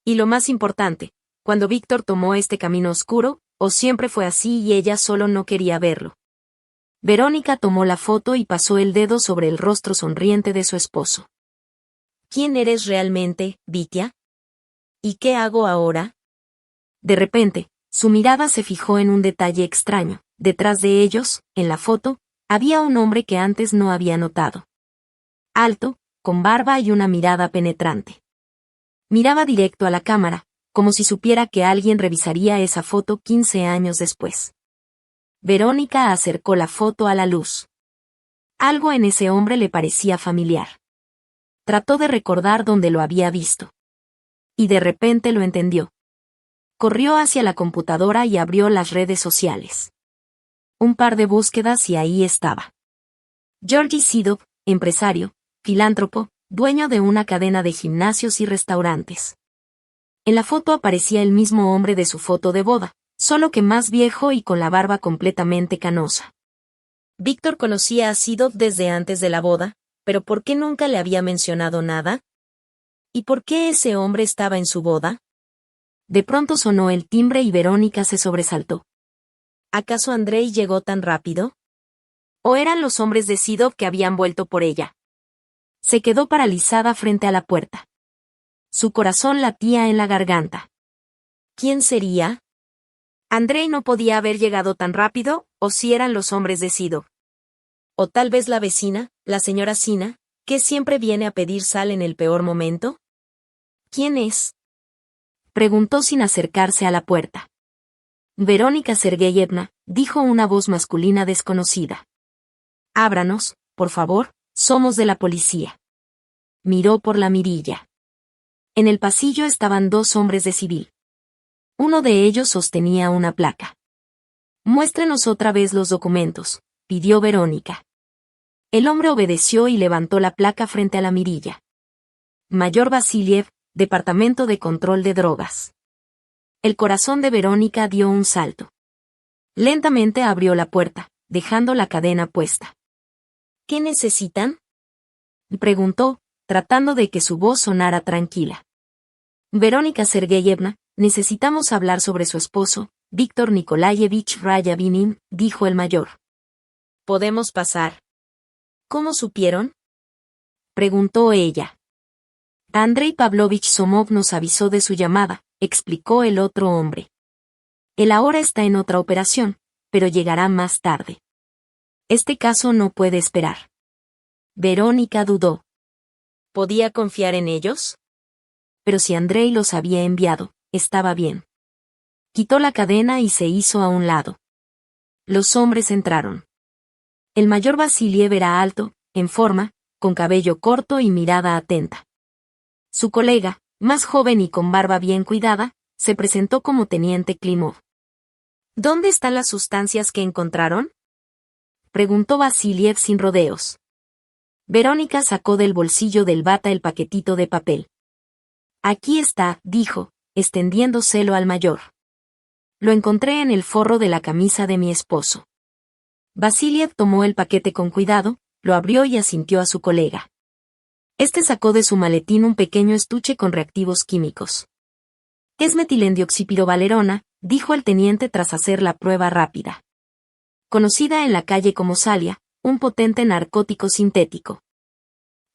Y lo más importante, cuando Víctor tomó este camino oscuro, o siempre fue así y ella solo no quería verlo. Verónica tomó la foto y pasó el dedo sobre el rostro sonriente de su esposo. ¿Quién eres realmente, Vitya? ¿Y qué hago ahora? De repente, su mirada se fijó en un detalle extraño. Detrás de ellos, en la foto, había un hombre que antes no había notado. Alto, con barba y una mirada penetrante. Miraba directo a la cámara, como si supiera que alguien revisaría esa foto 15 años después. Verónica acercó la foto a la luz. Algo en ese hombre le parecía familiar. Trató de recordar dónde lo había visto. Y de repente lo entendió. Corrió hacia la computadora y abrió las redes sociales. Un par de búsquedas y ahí estaba. Georgi Sidov, empresario, filántropo, dueño de una cadena de gimnasios y restaurantes. En la foto aparecía el mismo hombre de su foto de boda, solo que más viejo y con la barba completamente canosa. Víctor conocía a Sidov desde antes de la boda, pero ¿por qué nunca le había mencionado nada? ¿Y por qué ese hombre estaba en su boda? De pronto sonó el timbre y Verónica se sobresaltó. ¿Acaso Andrei llegó tan rápido? ¿O eran los hombres de Sidov que habían vuelto por ella? Se quedó paralizada frente a la puerta. Su corazón latía en la garganta. ¿Quién sería? Andrei no podía haber llegado tan rápido, o si eran los hombres de Sidov. O tal vez la vecina, la señora Sina, que siempre viene a pedir sal en el peor momento. ¿Quién es? Preguntó sin acercarse a la puerta. Verónica Sergeyevna, dijo una voz masculina desconocida. Ábranos, por favor, somos de la policía. Miró por la mirilla. En el pasillo estaban 2 hombres de civil. Uno de ellos sostenía una placa. Muéstrenos otra vez los documentos, pidió Verónica. El hombre obedeció y levantó la placa frente a la mirilla. Mayor Vasiliev, Departamento de Control de Drogas. El corazón de Verónica dio un salto. Lentamente abrió la puerta, dejando la cadena puesta. ¿Qué necesitan? Preguntó, tratando de que su voz sonara tranquila. Verónica Sergeyevna, necesitamos hablar sobre su esposo, Víctor Nikolayevich Rayavinin, dijo el mayor. ¿Podemos pasar? ¿Cómo supieron? Preguntó ella. Andrei Pavlovich Somov nos avisó de su llamada, explicó el otro hombre. Él ahora está en otra operación, pero llegará más tarde. Este caso no puede esperar. Verónica dudó. ¿Podía confiar en ellos? Pero si Andrei los había enviado, estaba bien. Quitó la cadena y se hizo a un lado. Los hombres entraron. El mayor Vasiliev era alto, en forma, con cabello corto y mirada atenta. Su colega, más joven y con barba bien cuidada, se presentó como teniente Klimov. ¿Dónde están las sustancias que encontraron? Preguntó Vasiliev sin rodeos. Verónica sacó del bolsillo del bata el paquetito de papel. Aquí está, dijo, extendiéndoselo al mayor. Lo encontré en el forro de la camisa de mi esposo. Vasiliev tomó el paquete con cuidado, lo abrió y asintió a su colega. Este sacó de su maletín un pequeño estuche con reactivos químicos. Es metilendioxipirovalerona, dijo el teniente tras hacer la prueba rápida. Conocida en la calle como Salia, un potente narcótico sintético.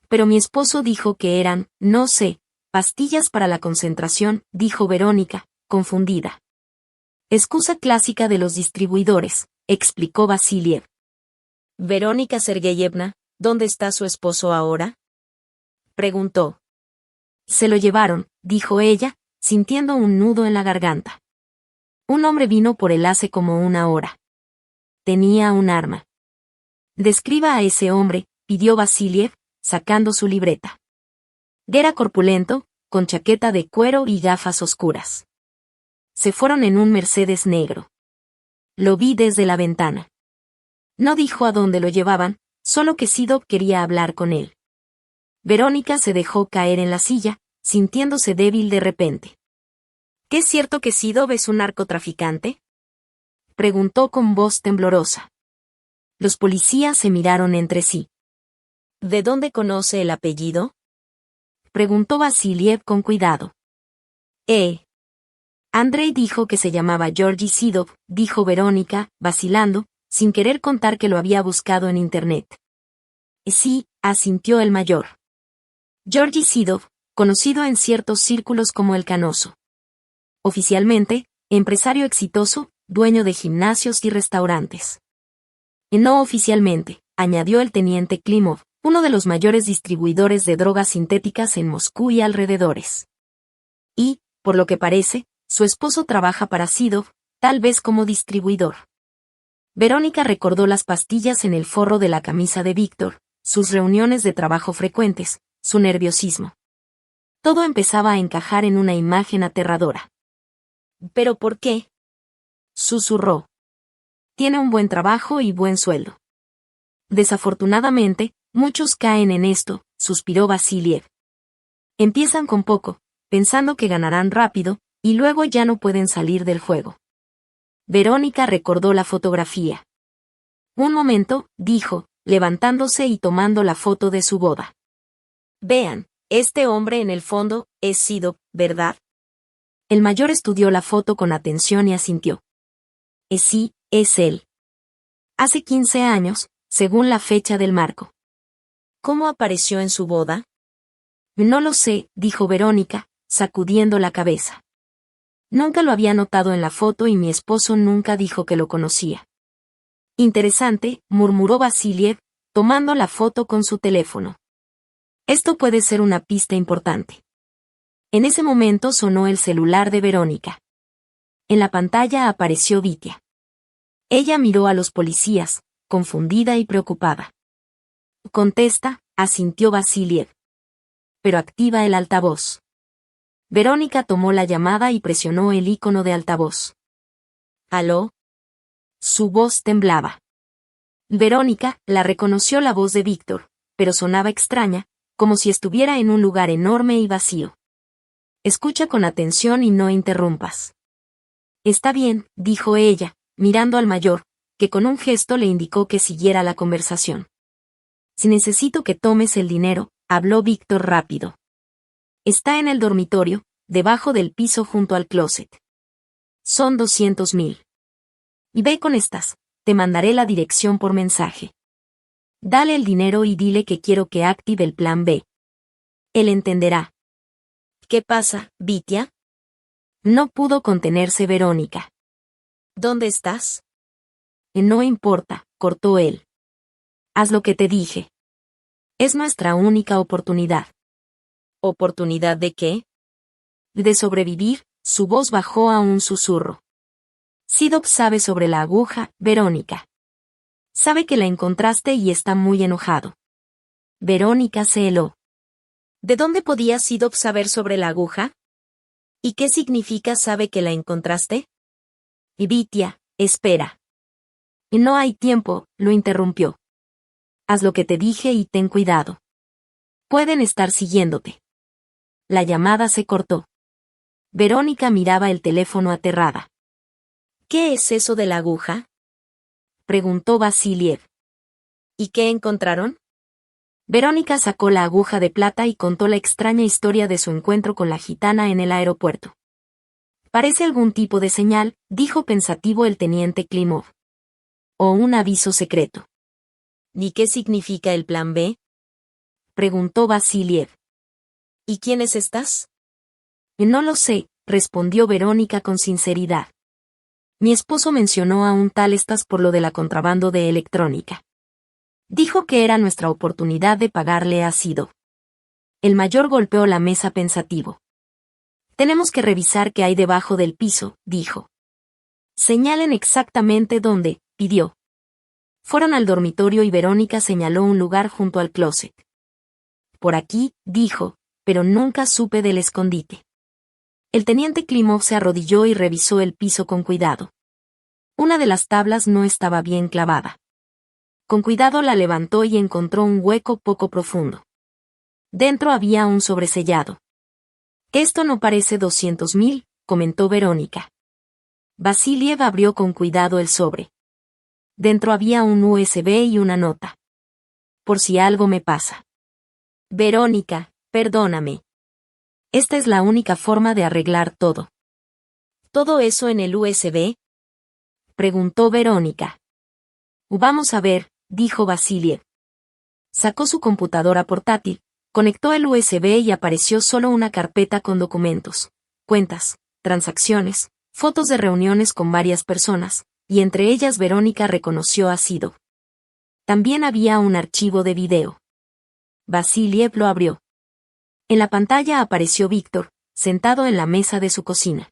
Pero mi esposo dijo que eran, no sé, pastillas para la concentración, dijo Verónica, confundida. Excusa clásica de los distribuidores, explicó Vasiliev. Verónica Sergeyevna, ¿dónde está su esposo ahora? Preguntó. Se lo llevaron, dijo ella, sintiendo un nudo en la garganta. Un hombre vino por él hace como una hora. Tenía un arma. Describa a ese hombre, pidió Vasiliev, sacando su libreta. Era corpulento, con chaqueta de cuero y gafas oscuras. Se fueron en un Mercedes negro. Lo vi desde la ventana. No dijo a dónde lo llevaban, solo que Sidov quería hablar con él. Verónica se dejó caer en la silla, sintiéndose débil de repente. ¿Qué es cierto que Sidov es un narcotraficante? Preguntó con voz temblorosa. Los policías se miraron entre sí. ¿De dónde conoce el apellido? Preguntó Vasiliev con cuidado. Andrei dijo que se llamaba Georgi Sidov, dijo Verónica, vacilando, sin querer contar que lo había buscado en internet. Sí, asintió el mayor. Georgi Sidov, conocido en ciertos círculos como el Canoso. Oficialmente, empresario exitoso, dueño de gimnasios y restaurantes. Y no oficialmente, añadió el teniente Klimov, uno de los mayores distribuidores de drogas sintéticas en Moscú y alrededores. Y, por lo que parece, su esposo trabaja para Sidov, tal vez como distribuidor. Verónica recordó las pastillas en el forro de la camisa de Víctor, sus reuniones de trabajo frecuentes, su nerviosismo. Todo empezaba a encajar en una imagen aterradora. ¿Pero por qué? Susurró. Tiene un buen trabajo y buen sueldo. Desafortunadamente, muchos caen en esto, suspiró Vasiliev. Empiezan con poco, pensando que ganarán rápido, y luego ya no pueden salir del juego. Verónica recordó la fotografía. Un momento, dijo, levantándose y tomando la foto de su boda. Vean, este hombre en el fondo, es Sidov, ¿verdad? El mayor estudió la foto con atención y asintió. Sí, es él. Hace 15 años, según la fecha del marco. ¿Cómo apareció en su boda? No lo sé, dijo Verónica, sacudiendo la cabeza. Nunca lo había notado en la foto y mi esposo nunca dijo que lo conocía. Interesante, murmuró Vasiliev, tomando la foto con su teléfono. Esto puede ser una pista importante. En ese momento sonó el celular de Verónica. En la pantalla apareció Vitia. Ella miró a los policías, confundida y preocupada. Contesta, asintió Vasiliev. Pero activa el altavoz. Verónica tomó la llamada y presionó el icono de altavoz. ¿Aló? Su voz temblaba. Verónica la reconoció la voz de Víctor, pero sonaba extraña, como si estuviera en un lugar enorme y vacío. Escucha con atención y no interrumpas. Está bien, dijo ella, mirando al mayor, que con un gesto le indicó que siguiera la conversación. Si necesito que tomes el dinero, habló Víctor rápido. Está en el dormitorio, debajo del piso junto al closet. Son 200.000. Y ve con estas, te mandaré la dirección por mensaje. Dale el dinero y dile que quiero que active el plan B. Él entenderá. ¿Qué pasa, Vitia? No pudo contenerse Verónica. ¿Dónde estás? No importa, cortó él. Haz lo que te dije. Es nuestra única oportunidad. ¿Oportunidad de qué? De sobrevivir, su voz bajó a un susurro. Sidok sabe sobre la aguja, Verónica. Sabe que la encontraste y está muy enojado. Verónica se heló. ¿De dónde podía Sidok saber sobre la aguja? ¿Y qué significa sabe que la encontraste? Vitia, espera. Y no hay tiempo, lo interrumpió. Haz lo que te dije y ten cuidado. Pueden estar siguiéndote. La llamada se cortó. Verónica miraba el teléfono aterrada. ¿Qué es eso de la aguja? Preguntó Vasiliev. ¿Y qué encontraron? Verónica sacó la aguja de plata y contó la extraña historia de su encuentro con la gitana en el aeropuerto. Parece algún tipo de señal, dijo pensativo el teniente Klimov. O un aviso secreto. ¿Y qué significa el plan B? Preguntó Vasiliev. ¿Y quiénes estás? No lo sé, respondió Verónica con sinceridad. Mi esposo mencionó a un tal Estas por lo de la contrabando de electrónica. Dijo que era nuestra oportunidad de pagarle a Sidok. El mayor golpeó la mesa pensativo. Tenemos que revisar qué hay debajo del piso, dijo. Señalen exactamente dónde, pidió. Fueron al dormitorio y Verónica señaló un lugar junto al closet. Por aquí, dijo, pero nunca supe del escondite. El teniente Klimov se arrodilló y revisó el piso con cuidado. Una de las tablas no estaba bien clavada. Con cuidado la levantó y encontró un hueco poco profundo. Dentro había un sobresellado. Esto no parece 200.000, comentó Verónica. Vasiliev abrió con cuidado el sobre. Dentro había un USB y una nota. Por si algo me pasa. Verónica, perdóname. Esta es la única forma de arreglar todo. ¿Todo eso en el USB? Preguntó Verónica. Vamos a ver, dijo Vasiliev. Sacó su computadora portátil, conectó el USB y apareció solo una carpeta con documentos, cuentas, transacciones, fotos de reuniones con varias personas, y entre ellas Verónica reconoció a Sidok. También había un archivo de video. Vasiliev lo abrió. En la pantalla apareció Víctor, sentado en la mesa de su cocina.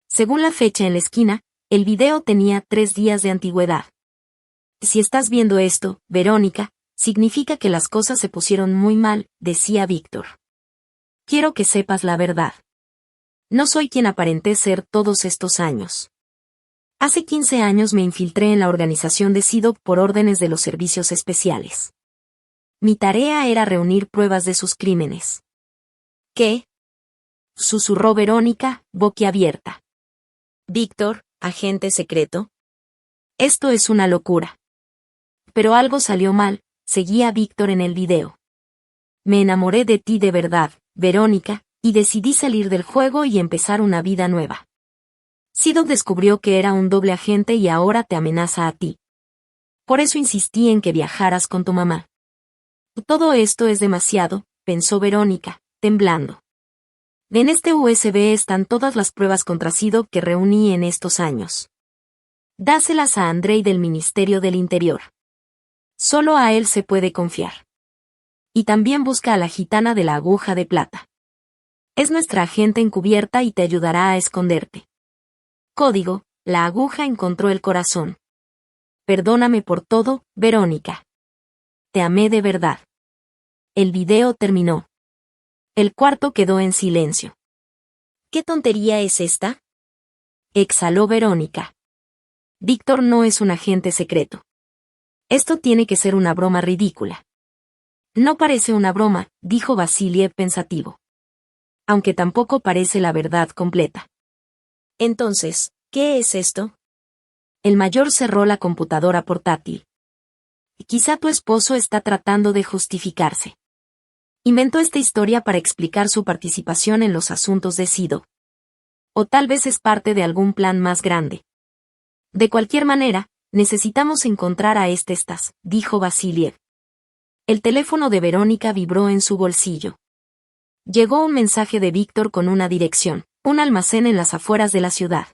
Según la fecha en la esquina, el video tenía 3 días de antigüedad. Si estás viendo esto, Verónica, significa que las cosas se pusieron muy mal, decía Víctor. Quiero que sepas la verdad. No soy quien aparenté ser todos estos años. Hace 15 años me infiltré en la organización de Sidok por órdenes de los servicios especiales. Mi tarea era reunir pruebas de sus crímenes. ¿Qué? Susurró Verónica, boquiabierta. Víctor, agente secreto. Esto es una locura. Pero algo salió mal, seguía Víctor en el video. Me enamoré de ti de verdad, Verónica, y decidí salir del juego y empezar una vida nueva. Sidok descubrió que era un doble agente y ahora te amenaza a ti. Por eso insistí en que viajaras con tu mamá. Todo esto es demasiado, pensó Verónica, temblando. En este USB están todas las pruebas contra Sidok que reuní en estos años. Dáselas a Andrei del Ministerio del Interior. Solo a él se puede confiar. Y también busca a la gitana de la aguja de plata. Es nuestra agente encubierta y te ayudará a esconderte. Código, la aguja encontró el corazón. Perdóname por todo, Verónica. Te amé de verdad. El video terminó. El cuarto quedó en silencio. ¿Qué tontería es esta? Exhaló Verónica. Víctor no es un agente secreto. Esto tiene que ser una broma ridícula. No parece una broma, dijo Vasiliev pensativo. Aunque tampoco parece la verdad completa. Entonces, ¿qué es esto? El mayor cerró la computadora portátil. Quizá tu esposo está tratando de justificarse. Inventó esta historia para explicar su participación en los asuntos de Sidok. O tal vez es parte de algún plan más grande. De cualquier manera, necesitamos encontrar a Estas, dijo Vasiliev. El teléfono de Verónica vibró en su bolsillo. Llegó un mensaje de Víctor con una dirección, un almacén en las afueras de la ciudad.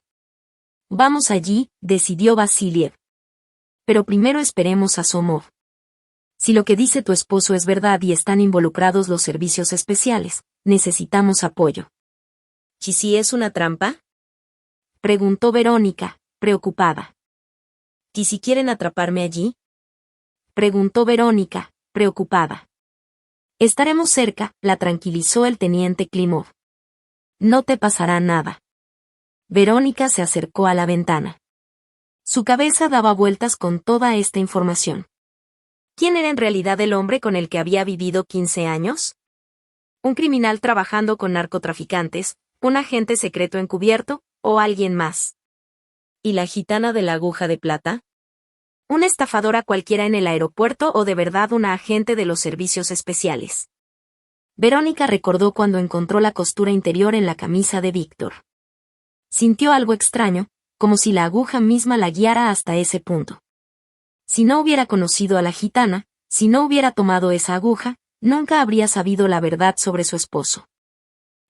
Vamos allí, decidió Vasiliev. Pero primero esperemos a Somov. Si lo que dice tu esposo es verdad y están involucrados los servicios especiales, necesitamos apoyo. ¿Y si es una trampa? Preguntó Verónica, preocupada. ¿Y si quieren atraparme allí? Preguntó Verónica, preocupada. Estaremos cerca, la tranquilizó el teniente Klimov. No te pasará nada. Verónica se acercó a la ventana. Su cabeza daba vueltas con toda esta información. ¿Quién era en realidad el hombre con el que había vivido 15 años? ¿Un criminal trabajando con narcotraficantes, un agente secreto encubierto, o alguien más? ¿Y la gitana de la aguja de plata? ¿Una estafadora cualquiera en el aeropuerto o de verdad una agente de los servicios especiales? Verónica recordó cuando encontró la costura interior en la camisa de Víctor. Sintió algo extraño, como si la aguja misma la guiara hasta ese punto. Si no hubiera conocido a la gitana, si no hubiera tomado esa aguja, nunca habría sabido la verdad sobre su esposo.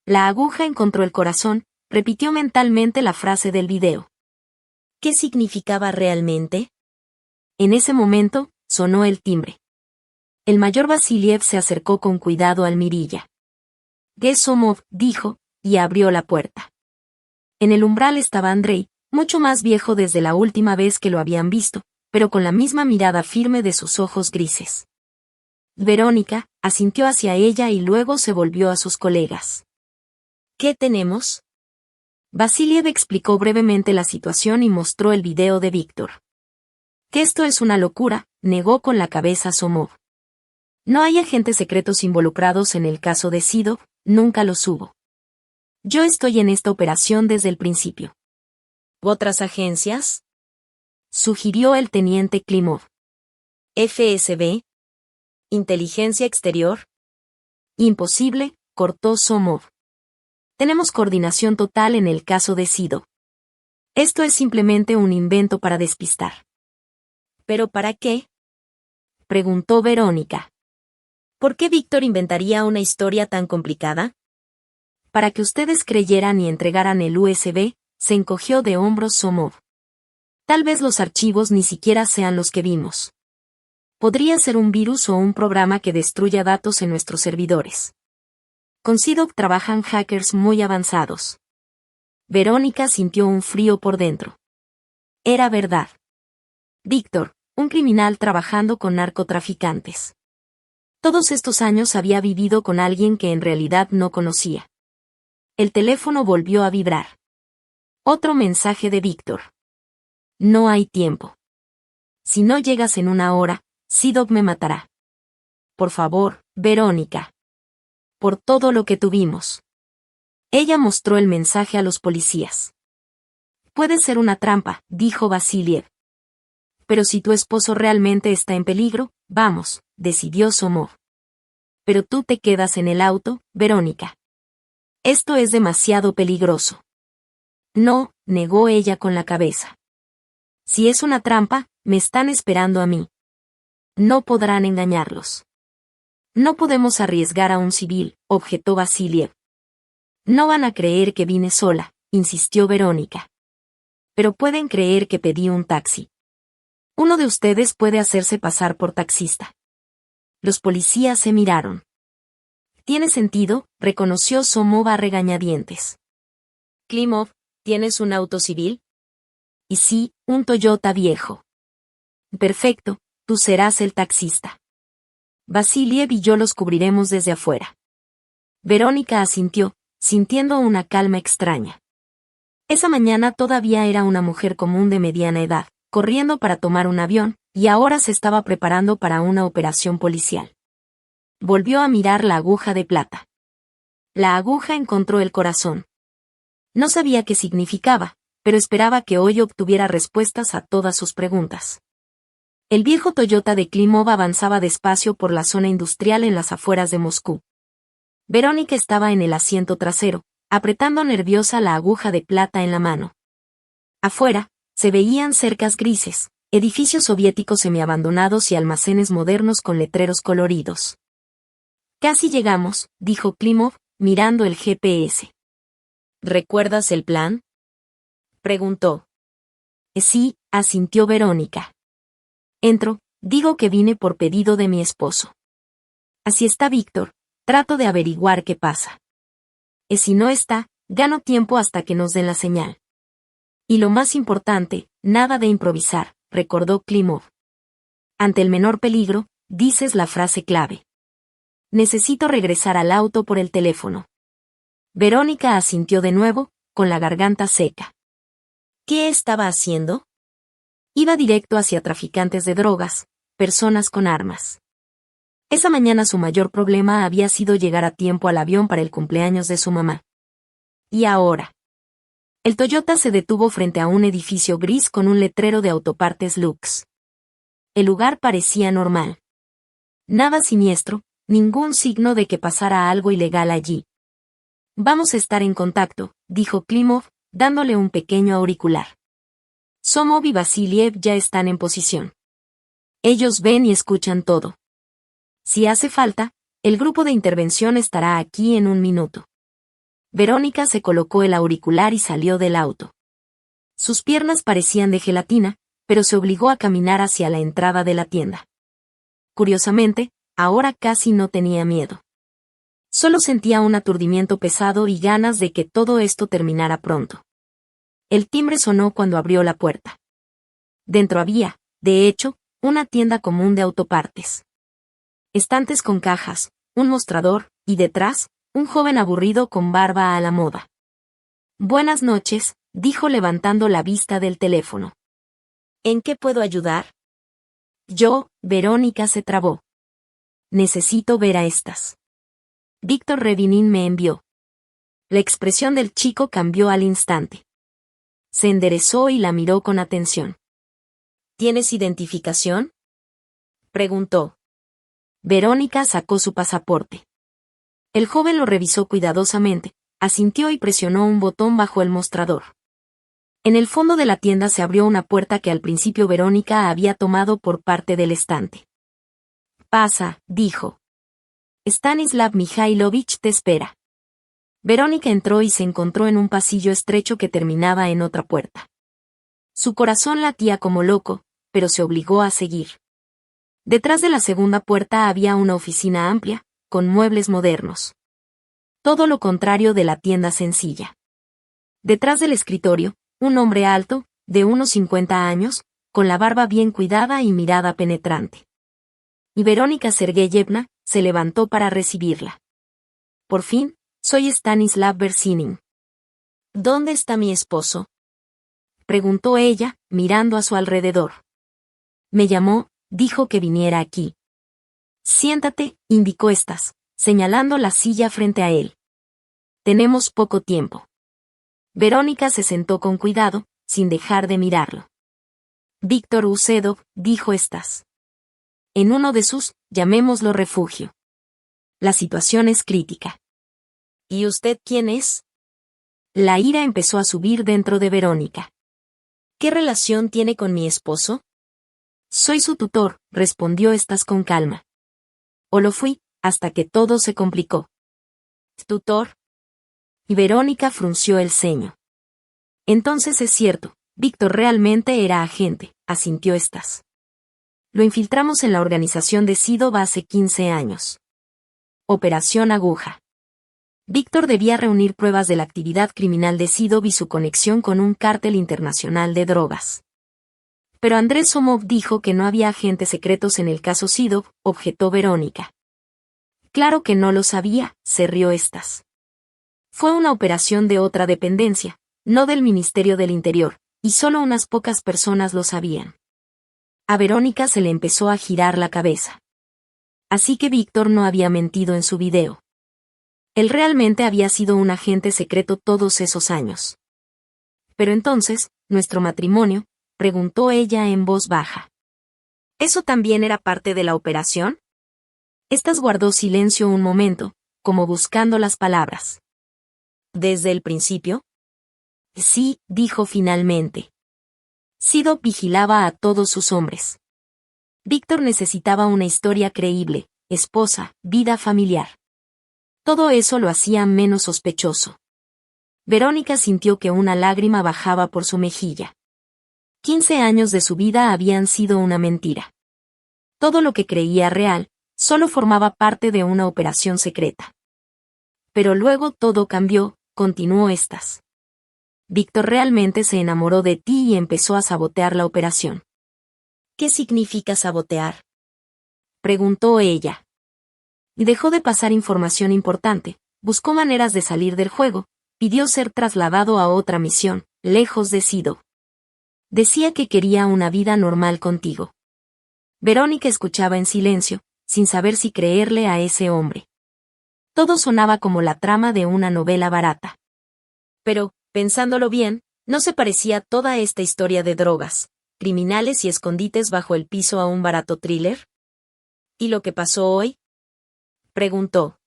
La aguja encontró el corazón, repitió mentalmente la frase del video. ¿Qué significaba realmente? En ese momento, sonó el timbre. El mayor Vasiliev se acercó con cuidado al mirilla. Gesomov, dijo, y abrió la puerta. En el umbral estaba Andrei, mucho más viejo desde la última vez que lo habían visto, pero con la misma mirada firme de sus ojos grises. Verónica asintió hacia ella y luego se volvió a sus colegas. ¿Qué tenemos? Vasiliev explicó brevemente la situación y mostró el video de Víctor. Que esto es una locura, negó con la cabeza Somov. No hay agentes secretos involucrados en el caso de Sidov, nunca los hubo. Yo estoy en esta operación desde el principio. ¿Otras agencias? Sugirió el teniente Klimov. FSB. ¿Inteligencia exterior? Imposible, cortó Somov. Tenemos coordinación total en el caso de Sidov. Esto es simplemente un invento para despistar. ¿Pero para qué? Preguntó Verónica. ¿Por qué Víctor inventaría una historia tan complicada? Para que ustedes creyeran y entregaran el USB, se encogió de hombros Somov. Tal vez los archivos ni siquiera sean los que vimos. Podría ser un virus o un programa que destruya datos en nuestros servidores. Con Sidov trabajan hackers muy avanzados. Verónica sintió un frío por dentro. Era verdad. Víctor, un criminal trabajando con narcotraficantes. Todos estos años había vivido con alguien que en realidad no conocía. El teléfono volvió a vibrar. Otro mensaje de Víctor. No hay tiempo. Si no llegas en una hora, Sidov me matará. Por favor, Verónica. Por todo lo que tuvimos. Ella mostró el mensaje a los policías. Puede ser una trampa, dijo Vasiliev. Pero si tu esposo realmente está en peligro, vamos, decidió Somov. Pero tú te quedas en el auto, Verónica. Esto es demasiado peligroso. No, negó ella con la cabeza. Si es una trampa, me están esperando a mí. No podrán engañarlos. No podemos arriesgar a un civil, objetó Vasiliev. No van a creer que vine sola, insistió Verónica. Pero pueden creer que pedí un taxi. Uno de ustedes puede hacerse pasar por taxista. Los policías se miraron. Tiene sentido, reconoció Somov a regañadientes. Klimov, ¿tienes un auto civil? Y sí, un Toyota viejo. Perfecto, tú serás el taxista. Vasiliev y yo los cubriremos desde afuera. Verónica asintió, sintiendo una calma extraña. Esa mañana todavía era una mujer común de mediana edad, corriendo para tomar un avión, y ahora se estaba preparando para una operación policial. Volvió a mirar la aguja de plata. La aguja encontró el corazón. No sabía qué significaba, pero esperaba que hoy obtuviera respuestas a todas sus preguntas. El viejo Toyota de Klimov avanzaba despacio por la zona industrial en las afueras de Moscú. Verónica estaba en el asiento trasero, apretando nerviosa la aguja de plata en la mano. Afuera, se veían cercas grises, edificios soviéticos semiabandonados y almacenes modernos con letreros coloridos. Casi llegamos, dijo Klimov, mirando el GPS. ¿Recuerdas el plan? Preguntó. Sí, asintió Verónica. Entro, digo que vine por pedido de mi esposo. Así está Víctor, trato de averiguar qué pasa. Si no está, gano tiempo hasta que nos den la señal. Y lo más importante, nada de improvisar, recordó Klimov. Ante el menor peligro, dices la frase clave. Necesito regresar al auto por el teléfono. Verónica asintió de nuevo, con la garganta seca. ¿Qué estaba haciendo? Iba directo hacia traficantes de drogas, personas con armas. Esa mañana su mayor problema había sido llegar a tiempo al avión para el cumpleaños de su mamá. ¿Y ahora? El Toyota se detuvo frente a un edificio gris con un letrero de autopartes Lux. El lugar parecía normal. Nada siniestro, ningún signo de que pasara algo ilegal allí. Vamos a estar en contacto, dijo Klimov, dándole un pequeño auricular. Somov y Vasiliev ya están en posición. Ellos ven y escuchan todo. Si hace falta, el grupo de intervención estará aquí en un minuto. Verónica se colocó el auricular y salió del auto. Sus piernas parecían de gelatina, pero se obligó a caminar hacia la entrada de la tienda. Curiosamente, ahora casi no tenía miedo. Solo sentía un aturdimiento pesado y ganas de que todo esto terminara pronto. El timbre sonó cuando abrió la puerta. Dentro había, de hecho, una tienda común de autopartes. Estantes con cajas, un mostrador, y detrás, un joven aburrido con barba a la moda. Buenas noches, dijo levantando la vista del teléfono. ¿En qué puedo ayudar? Verónica se trabó. Necesito ver a estas. Víctor Revinin me envió. La expresión del chico cambió al instante. Se enderezó y la miró con atención. ¿Tienes identificación? Preguntó. Verónica sacó su pasaporte. El joven lo revisó cuidadosamente, asintió y presionó un botón bajo el mostrador. En el fondo de la tienda se abrió una puerta que al principio Verónica había tomado por parte del estante. Pasa, dijo. Stanislav Mikhailovich te espera. Verónica entró y se encontró en un pasillo estrecho que terminaba en otra puerta. Su corazón latía como loco, pero se obligó a seguir. Detrás de la segunda puerta había una oficina amplia, con muebles modernos. Todo lo contrario de la tienda sencilla. Detrás del escritorio, un hombre alto, de unos 50 años, con la barba bien cuidada y mirada penetrante. Y Verónica Sergeyevna se levantó para recibirla. Por fin, soy Stanislav Bersinin. ¿Dónde está mi esposo? Preguntó ella, mirando a su alrededor. Me llamó, dijo que viniera aquí. Siéntate, indicó estas, señalando la silla frente a él. Tenemos poco tiempo. Verónica se sentó con cuidado, sin dejar de mirarlo. Víctor Usedov, dijo estas. En uno de sus, llamémoslo refugio. La situación es crítica. ¿Y usted quién es? La ira empezó a subir dentro de Verónica. ¿Qué relación tiene con mi esposo? Soy su tutor, respondió estas con calma. O lo fui, hasta que todo se complicó. ¿Tutor? Y Verónica frunció el ceño. Entonces es cierto, Víctor realmente era agente, asintió estas. Lo infiltramos en la organización de Sidov hace 15 años. Operación Aguja. Víctor debía reunir pruebas de la actividad criminal de Sidov y su conexión con un cártel internacional de drogas. Pero Andrés Somov dijo que no había agentes secretos en el caso Sidov, objetó Verónica. Claro que no lo sabía, se rió estas. Fue una operación de otra dependencia, no del Ministerio del Interior, y solo unas pocas personas lo sabían. A Verónica se le empezó a girar la cabeza. Así que Víctor no había mentido en su video. Él realmente había sido un agente secreto todos esos años. Pero entonces, ¿nuestro matrimonio?, preguntó ella en voz baja. ¿Eso también era parte de la operación? Estas guardó silencio un momento, como buscando las palabras. ¿Desde el principio? Sí, dijo finalmente. Sidov vigilaba a todos sus hombres. Víctor necesitaba una historia creíble, esposa, vida familiar. Todo eso lo hacía menos sospechoso. Verónica sintió que una lágrima bajaba por su mejilla. 15 años de su vida habían sido una mentira. Todo lo que creía real, solo formaba parte de una operación secreta. Pero luego todo cambió, continuó estas. Víctor realmente se enamoró de ti y empezó a sabotear la operación. ¿Qué significa sabotear?, preguntó ella. Dejó de pasar información importante, buscó maneras de salir del juego, pidió ser trasladado a otra misión, lejos de Sido. Decía que quería una vida normal contigo. Verónica escuchaba en silencio, sin saber si creerle a ese hombre. Todo sonaba como la trama de una novela barata. Pero, pensándolo bien, ¿no se parecía toda esta historia de drogas, criminales y escondites bajo el piso a un barato thriller? ¿Y lo que pasó hoy?, preguntó.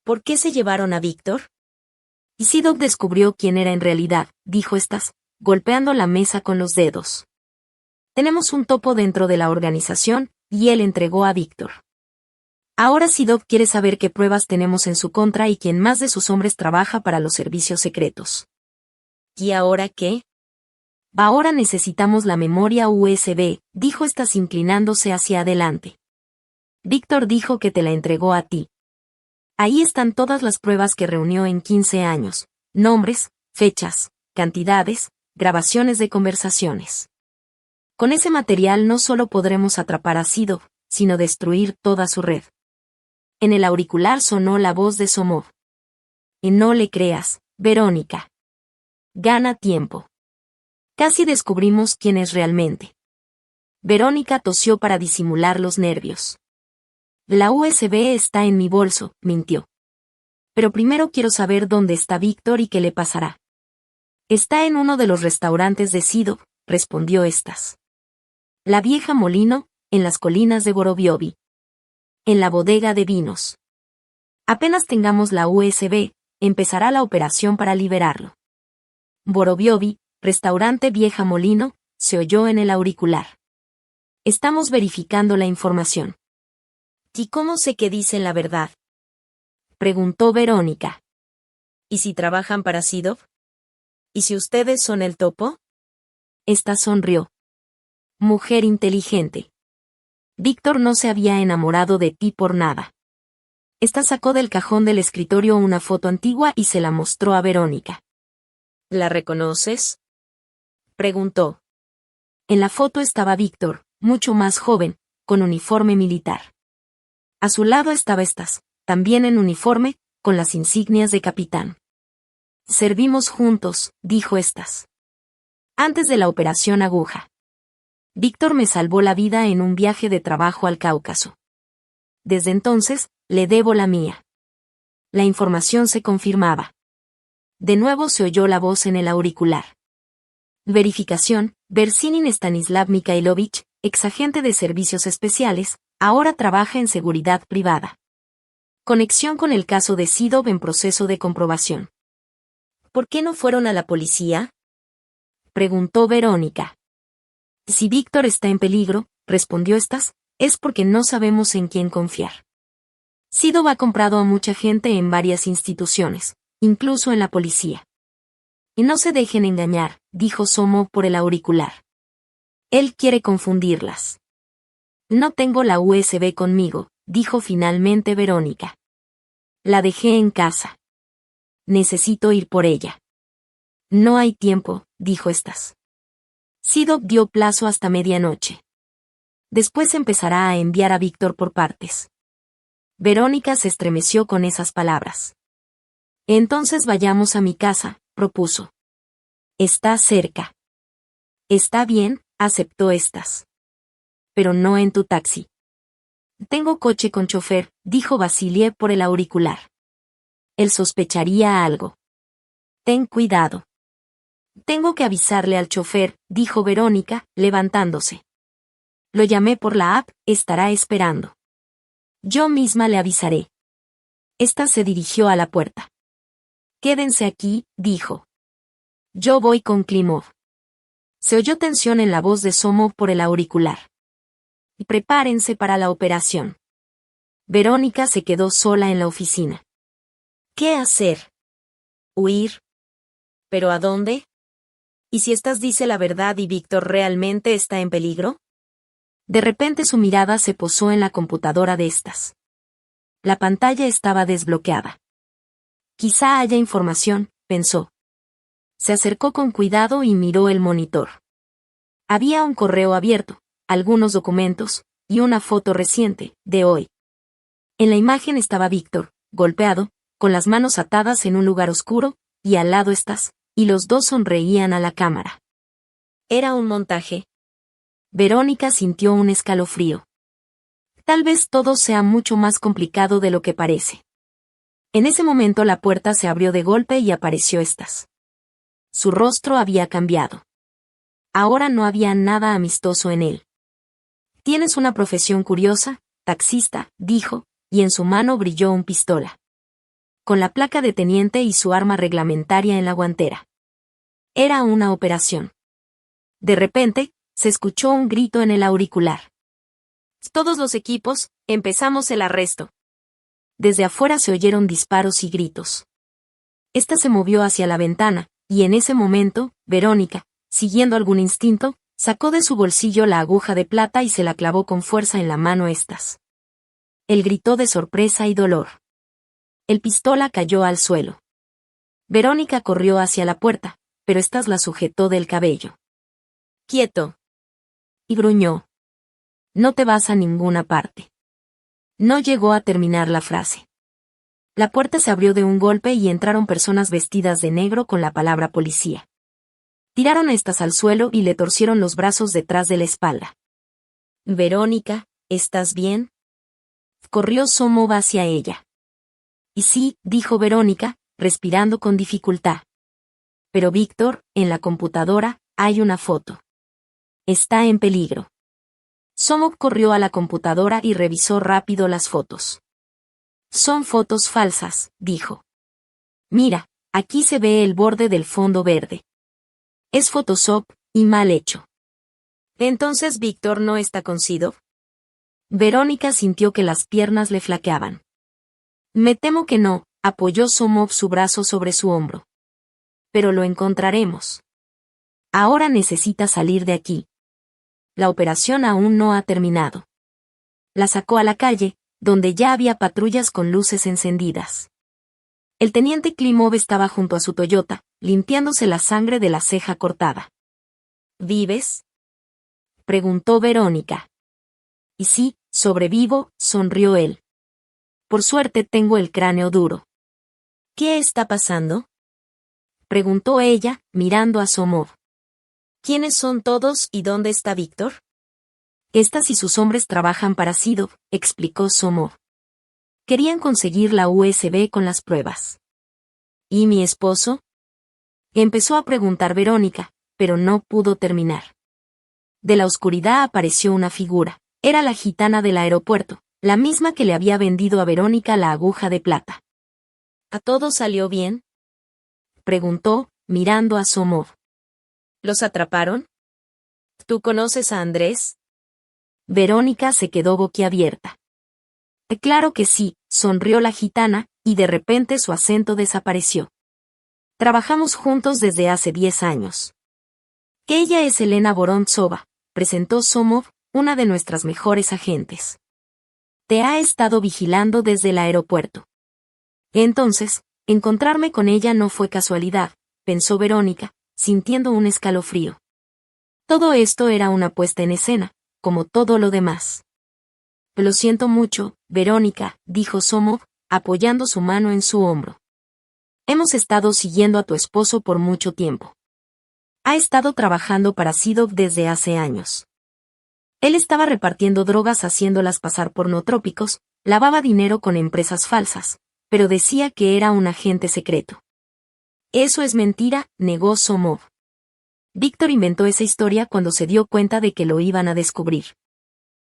¿Por qué se llevaron a Víctor? Y Sido descubrió quién era en realidad, dijo estas, golpeando la mesa con los dedos. Tenemos un topo dentro de la organización, y él entregó a Víctor. Ahora Sido quiere saber qué pruebas tenemos en su contra y quién más de sus hombres trabaja para los servicios secretos. ¿Y ahora qué? Ahora necesitamos la memoria USB, dijo estas inclinándose hacia adelante. Víctor dijo que te la entregó a ti. Ahí están todas las pruebas que reunió en 15 años, nombres, fechas, cantidades, grabaciones de conversaciones. Con ese material no solo podremos atrapar a Sido, sino destruir toda su red. En el auricular sonó la voz de Somov. Y no le creas, Verónica. Gana tiempo. Casi descubrimos quién es realmente. Verónica tosió para disimular los nervios. La USB está en mi bolso, mintió. Pero primero quiero saber dónde está Víctor y qué le pasará. Está en uno de los restaurantes de Sido, respondió estas. La vieja molino, en las colinas de Vorobiovi. En la bodega de vinos. Apenas tengamos la USB, empezará la operación para liberarlo. Vorobiovi, restaurante Vieja Molino, se oyó en el auricular. Estamos verificando la información. ¿Y cómo sé que dicen la verdad?, preguntó Verónica. ¿Y si trabajan para Sidov? ¿Y si ustedes son el topo? Esta sonrió. Mujer inteligente. Víctor no se había enamorado de ti por nada. Esta sacó del cajón del escritorio una foto antigua y se la mostró a Verónica. ¿La reconoces?, preguntó. En la foto estaba Víctor, mucho más joven, con uniforme militar. A su lado estaba estas, también en uniforme, con las insignias de capitán. Servimos juntos, dijo estas. Antes de la operación Aguja. Víctor me salvó la vida en un viaje de trabajo al Cáucaso. Desde entonces, le debo la mía. La información se confirmaba. De nuevo se oyó la voz en el auricular. Verificación, Bersinin Stanislav Mikhailovich, exagente de servicios especiales, ahora trabaja en seguridad privada. Conexión con el caso de Sidov en proceso de comprobación. ¿Por qué no fueron a la policía?, preguntó Verónica. Si Víctor está en peligro, respondió estas, es porque no sabemos en quién confiar. Sidov ha comprado a mucha gente en varias instituciones, incluso en la policía. Y no se dejen engañar, dijo Somov por el auricular. Él quiere confundirlas. No tengo la USB conmigo, dijo finalmente Verónica. La dejé en casa. Necesito ir por ella. No hay tiempo, dijo estas. Sidov dio plazo hasta medianoche. Después empezará a enviar a Víctor por partes. Verónica se estremeció con esas palabras. Entonces vayamos a mi casa, propuso. Está cerca. Está bien, aceptó estas. Pero no en tu taxi. Tengo coche con chofer, dijo Vasiliev por el auricular. Él sospecharía algo. Ten cuidado. Tengo que avisarle al chofer, dijo Verónica, levantándose. Lo llamé por la app, estará esperando. Yo misma le avisaré. Esta se dirigió a la puerta. Quédense aquí, dijo. Yo voy con Klimov. Se oyó tensión en la voz de Somov por el auricular. Y prepárense para la operación. Verónica se quedó sola en la oficina. ¿Qué hacer? ¿Huir? ¿Pero a dónde? ¿Y si estas dice la verdad y Víctor realmente está en peligro? De repente su mirada se posó en la computadora de estas. La pantalla estaba desbloqueada. Quizá haya información, pensó. Se acercó con cuidado y miró el monitor. Había un correo abierto, algunos documentos, y una foto reciente, de hoy. En la imagen estaba Víctor, golpeado, con las manos atadas en un lugar oscuro, y al lado estás, y los dos sonreían a la cámara. ¿Era un montaje? Verónica sintió un escalofrío. Tal vez todo sea mucho más complicado de lo que parece. En ese momento la puerta se abrió de golpe y apareció Stas. Su rostro había cambiado. Ahora no había nada amistoso en él. «Tienes una profesión curiosa, taxista», dijo, y en su mano brilló un pistola. Con la placa de teniente y su arma reglamentaria en la guantera. Era una operación. De repente, se escuchó un grito en el auricular. «Todos los equipos, empezamos el arresto». Desde afuera se oyeron disparos y gritos. Esta se movió hacia la ventana, y en ese momento, Verónica, siguiendo algún instinto, sacó de su bolsillo la aguja de plata y se la clavó con fuerza en la mano Stas. Él gritó de sorpresa y dolor. El pistola cayó al suelo. Verónica corrió hacia la puerta, pero Stas la sujetó del cabello. «Quieto». Y gruñó. «No te vas a ninguna parte». No llegó a terminar la frase. La puerta se abrió de un golpe y entraron personas vestidas de negro con la palabra policía. Tiraron a Stas al suelo y le torcieron los brazos detrás de la espalda. «Verónica, ¿estás bien?», corrió Somov hacia ella. «Y sí», dijo Verónica, respirando con dificultad. «Pero Víctor, en la computadora, hay una foto. Está en peligro». Somov corrió a la computadora y revisó rápido las fotos. «Son fotos falsas», dijo. «Mira, aquí se ve el borde del fondo verde. Es Photoshop, y mal hecho». «¿Entonces Víctor no está con Sidov?». Verónica sintió que las piernas le flaqueaban. «Me temo que no», apoyó Somov su brazo sobre su hombro. «Pero lo encontraremos. Ahora necesita salir de aquí. La operación aún no ha terminado». La sacó a la calle, donde ya había patrullas con luces encendidas. El teniente Klimov estaba junto a su Toyota, limpiándose la sangre de la ceja cortada. «¿Vives?», preguntó Verónica. «Y sí, sobrevivo», sonrió él. «Por suerte tengo el cráneo duro». «¿Qué está pasando?», preguntó ella, mirando a Somov. «¿Quiénes son todos y dónde está Víctor?». «Estas y sus hombres trabajan para Sidov», explicó Somov. «Querían conseguir la USB con las pruebas». «¿Y mi esposo?», empezó a preguntar Verónica, pero no pudo terminar. De la oscuridad apareció una figura. Era la gitana del aeropuerto, la misma que le había vendido a Verónica la aguja de plata. «¿A todo salió bien?», preguntó, mirando a Somov. «¿Los atraparon? ¿Tú conoces a Andrés?». Verónica se quedó boquiabierta. «Claro que sí», sonrió la gitana, y de repente su acento desapareció. «Trabajamos juntos desde hace 10 años. Ella es Elena Vorontsova», presentó Somov, una de nuestras mejores agentes. «Te ha estado vigilando desde el aeropuerto». Entonces, encontrarme con ella no fue casualidad, pensó Verónica, sintiendo un escalofrío. Todo esto era una puesta en escena, como todo lo demás. «Lo siento mucho, Verónica», dijo Somov, apoyando su mano en su hombro. «Hemos estado siguiendo a tu esposo por mucho tiempo. Ha estado trabajando para Sidov desde hace años. Él estaba repartiendo drogas haciéndolas pasar por nootrópicos, lavaba dinero con empresas falsas, pero decía que era un agente secreto». «Eso es mentira», negó Somov. «Víctor inventó esa historia cuando se dio cuenta de que lo iban a descubrir.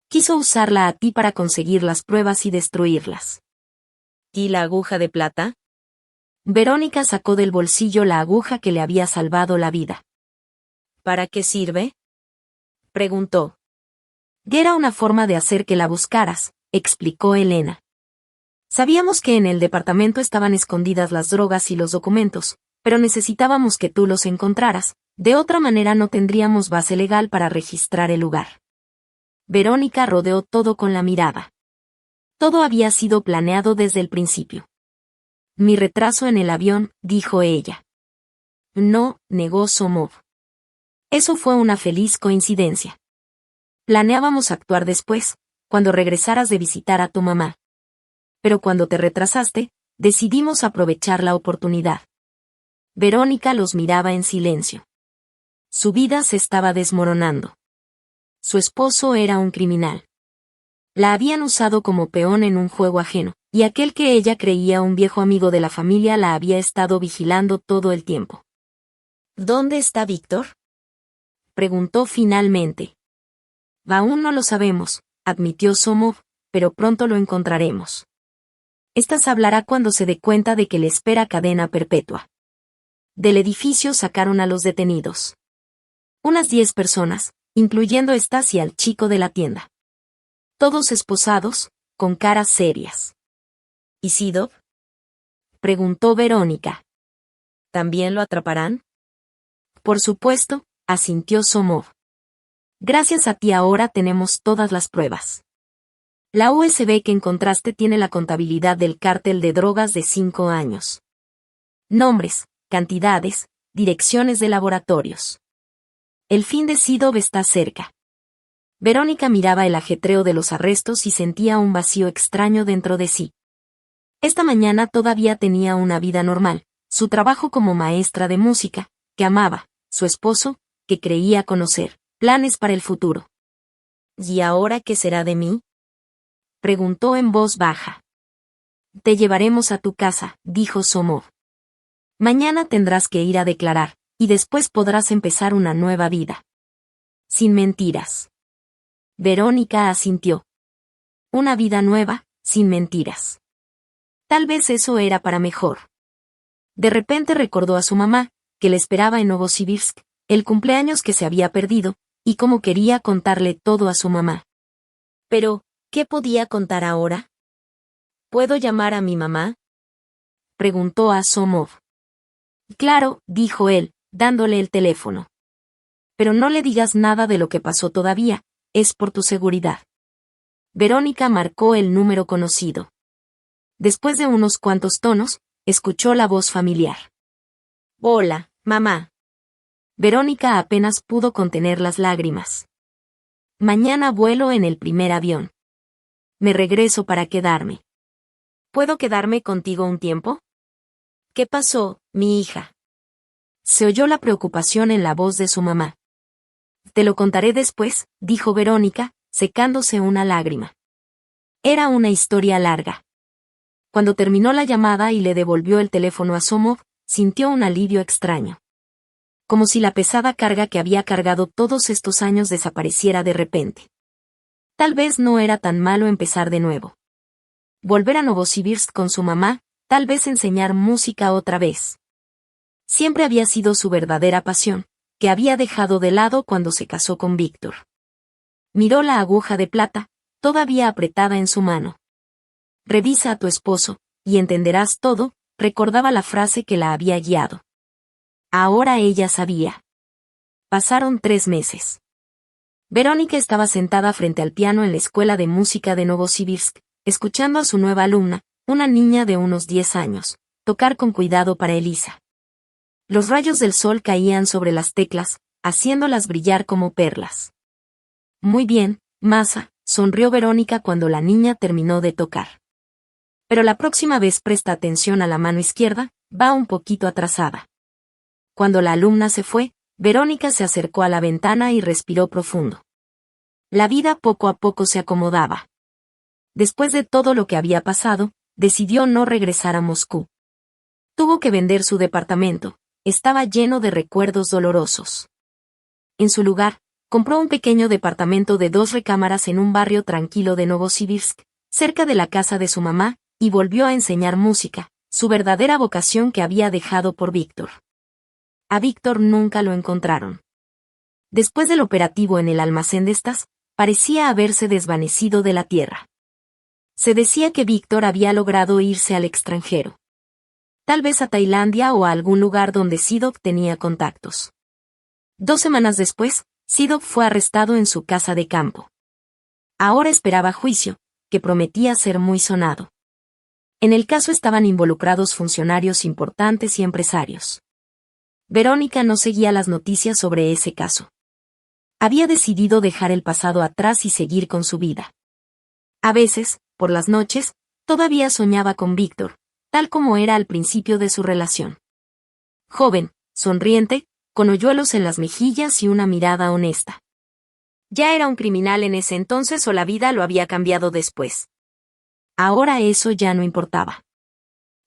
Quiso usarla a ti para conseguir las pruebas y destruirlas». «¿Y la aguja de plata?». Verónica sacó del bolsillo la aguja que le había salvado la vida. «¿Para qué sirve?», preguntó. «Era una forma de hacer que la buscaras», explicó Elena. «Sabíamos que en el departamento estaban escondidas las drogas y los documentos, pero necesitábamos que tú los encontraras, de otra manera no tendríamos base legal para registrar el lugar». Verónica rodeó todo con la mirada. Todo había sido planeado desde el principio. «Mi retraso en el avión», dijo ella. No, negó Somov. Eso fue una feliz coincidencia. Planeábamos actuar después, cuando regresaras de visitar a tu mamá. Pero cuando te retrasaste, decidimos aprovechar la oportunidad. Verónica los miraba en silencio. Su vida se estaba desmoronando. Su esposo era un criminal. La habían usado como peón en un juego ajeno, y aquel que ella creía un viejo amigo de la familia la había estado vigilando todo el tiempo. ¿Dónde está Víctor?, preguntó finalmente. Aún no lo sabemos, admitió Somov, pero pronto lo encontraremos. Estas hablará cuando se dé cuenta de que le espera cadena perpetua. Del edificio sacaron a los detenidos. Unas 10 personas, incluyendo estas y al chico de la tienda. Todos esposados, con caras serias. ¿Y Sidov?, preguntó Verónica. ¿También lo atraparán? Por supuesto, asintió Somov. Gracias a ti ahora tenemos todas las pruebas. La USB que encontraste tiene la contabilidad del cártel de drogas de 5 años. Nombres, cantidades, direcciones de laboratorios. El fin de Sidov está cerca. Verónica miraba el ajetreo de los arrestos y sentía un vacío extraño dentro de sí. Esta mañana todavía tenía una vida normal, su trabajo como maestra de música, que amaba, su esposo, que creía conocer, planes para el futuro. ¿Y ahora qué será de mí?, preguntó en voz baja. Te llevaremos a tu casa, dijo Somov. Mañana tendrás que ir a declarar, y después podrás empezar una nueva vida. Sin mentiras. Verónica asintió. Una vida nueva, sin mentiras. Tal vez eso era para mejor. De repente recordó a su mamá, que le esperaba en Novosibirsk, el cumpleaños que se había perdido, y cómo quería contarle todo a su mamá. Pero, ¿qué podía contar ahora? ¿Puedo llamar a mi mamá?, preguntó a Somov. Claro, dijo él, dándole el teléfono. Pero no le digas nada de lo que pasó todavía, es por tu seguridad. Verónica marcó el número conocido. Después de unos cuantos tonos, escuchó la voz familiar. Hola, mamá. Verónica apenas pudo contener las lágrimas. Mañana vuelo en el primer avión. Me regreso para quedarme. ¿Puedo quedarme contigo un tiempo? ¿Qué pasó, mi hija? Se oyó la preocupación en la voz de su mamá. Te lo contaré después, dijo Verónica, secándose una lágrima. Era una historia larga. Cuando terminó la llamada y le devolvió el teléfono a Somov, sintió un alivio extraño. Como si la pesada carga que había cargado todos estos años desapareciera de repente. Tal vez no era tan malo empezar de nuevo. Volver a Novosibirsk con su mamá, tal vez enseñar música otra vez. Siempre había sido su verdadera pasión, que había dejado de lado cuando se casó con Víctor. Miró la aguja de plata, todavía apretada en su mano. Revisa a tu esposo, y entenderás todo, recordaba la frase que la había guiado. Ahora ella sabía. Pasaron 3 meses. Verónica estaba sentada frente al piano en la escuela de música de Novosibirsk, escuchando a su nueva alumna, una niña de unos 10 años, tocar con cuidado para Elisa. Los rayos del sol caían sobre las teclas, haciéndolas brillar como perlas. Muy bien, Masa, sonrió Verónica cuando la niña terminó de tocar. Pero la próxima vez presta atención a la mano izquierda, va un poquito atrasada. Cuando la alumna se fue, Verónica se acercó a la ventana y respiró profundo. La vida poco a poco se acomodaba. Después de todo lo que había pasado, decidió no regresar a Moscú. Tuvo que vender su departamento, estaba lleno de recuerdos dolorosos. En su lugar, compró un pequeño departamento de 2 recámaras en un barrio tranquilo de Novosibirsk, cerca de la casa de su mamá, y volvió a enseñar música, su verdadera vocación que había dejado por Víctor. A Víctor nunca lo encontraron. Después del operativo en el almacén de estas, parecía haberse desvanecido de la tierra. Se decía que Víctor había logrado irse al extranjero. Tal vez a Tailandia o a algún lugar donde Sidov tenía contactos. 2 semanas después, Sidov fue arrestado en su casa de campo. Ahora esperaba juicio, que prometía ser muy sonado. En el caso estaban involucrados funcionarios importantes y empresarios. Verónica no seguía las noticias sobre ese caso. Había decidido dejar el pasado atrás y seguir con su vida. A veces, por las noches, todavía soñaba con Víctor, tal como era al principio de su relación. Joven, sonriente, con hoyuelos en las mejillas y una mirada honesta. ¿Ya era un criminal en ese entonces o la vida lo había cambiado después? Ahora eso ya no importaba.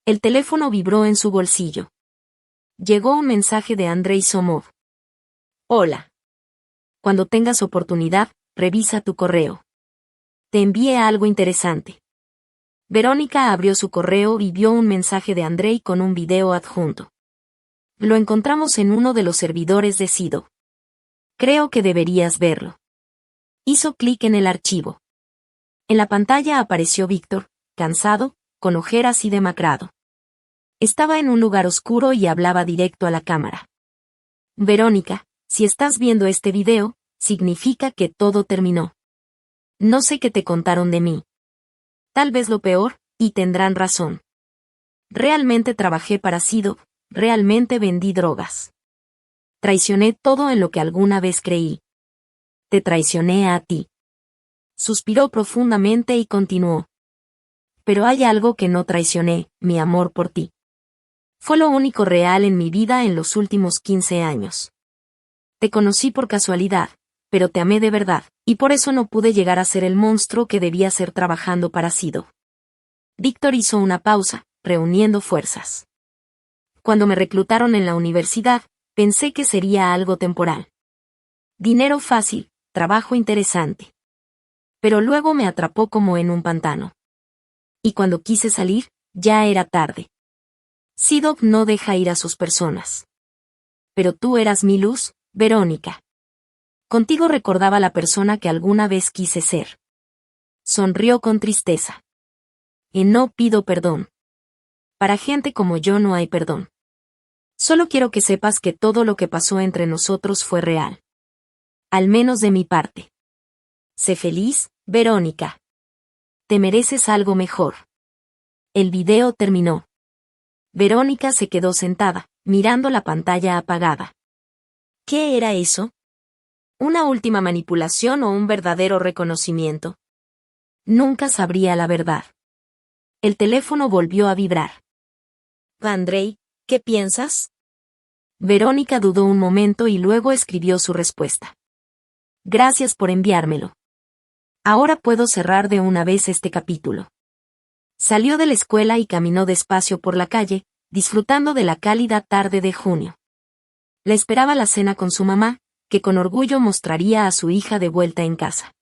El teléfono vibró en su bolsillo. Llegó un mensaje de Andrei Somov. Hola. Cuando tengas oportunidad, revisa tu correo. Te envié algo interesante. Verónica abrió su correo y vio un mensaje de Andrei con un video adjunto. Lo encontramos en uno de los servidores de Sido. Creo que deberías verlo. Hizo clic en el archivo. En la pantalla apareció Víctor, cansado, con ojeras y demacrado. Estaba en un lugar oscuro y hablaba directo a la cámara. Verónica, si estás viendo este video, significa que todo terminó. No sé qué te contaron de mí. Tal vez lo peor, y tendrán razón. Realmente trabajé para Sido, realmente vendí drogas. Traicioné todo en lo que alguna vez creí. Te traicioné a ti. Suspiró profundamente y continuó. Pero hay algo que no traicioné, mi amor por ti. Fue lo único real en mi vida en los últimos 15 años. Te conocí por casualidad, pero te amé de verdad, y por eso no pude llegar a ser el monstruo que debía ser trabajando para Sido. Víctor hizo una pausa, reuniendo fuerzas. Cuando me reclutaron en la universidad, pensé que sería algo temporal. Dinero fácil, trabajo interesante. Pero luego me atrapó como en un pantano. Y cuando quise salir, ya era tarde. Sido no deja ir a sus personas. Pero tú eras mi luz, Verónica. Contigo recordaba la persona que alguna vez quise ser. Sonrió con tristeza. Y no pido perdón. Para gente como yo no hay perdón. Solo quiero que sepas que todo lo que pasó entre nosotros fue real. Al menos de mi parte. Sé feliz, Verónica. Te mereces algo mejor. El video terminó. Verónica se quedó sentada, mirando la pantalla apagada. ¿Qué era eso? ¿Una última manipulación o un verdadero reconocimiento? Nunca sabría la verdad. El teléfono volvió a vibrar. Andrei, ¿qué piensas? Verónica dudó un momento y luego escribió su respuesta. Gracias por enviármelo. Ahora puedo cerrar de una vez este capítulo. Salió de la escuela y caminó despacio por la calle, disfrutando de la cálida tarde de junio. Le esperaba la cena con su mamá, que con orgullo mostraría a su hija de vuelta en casa.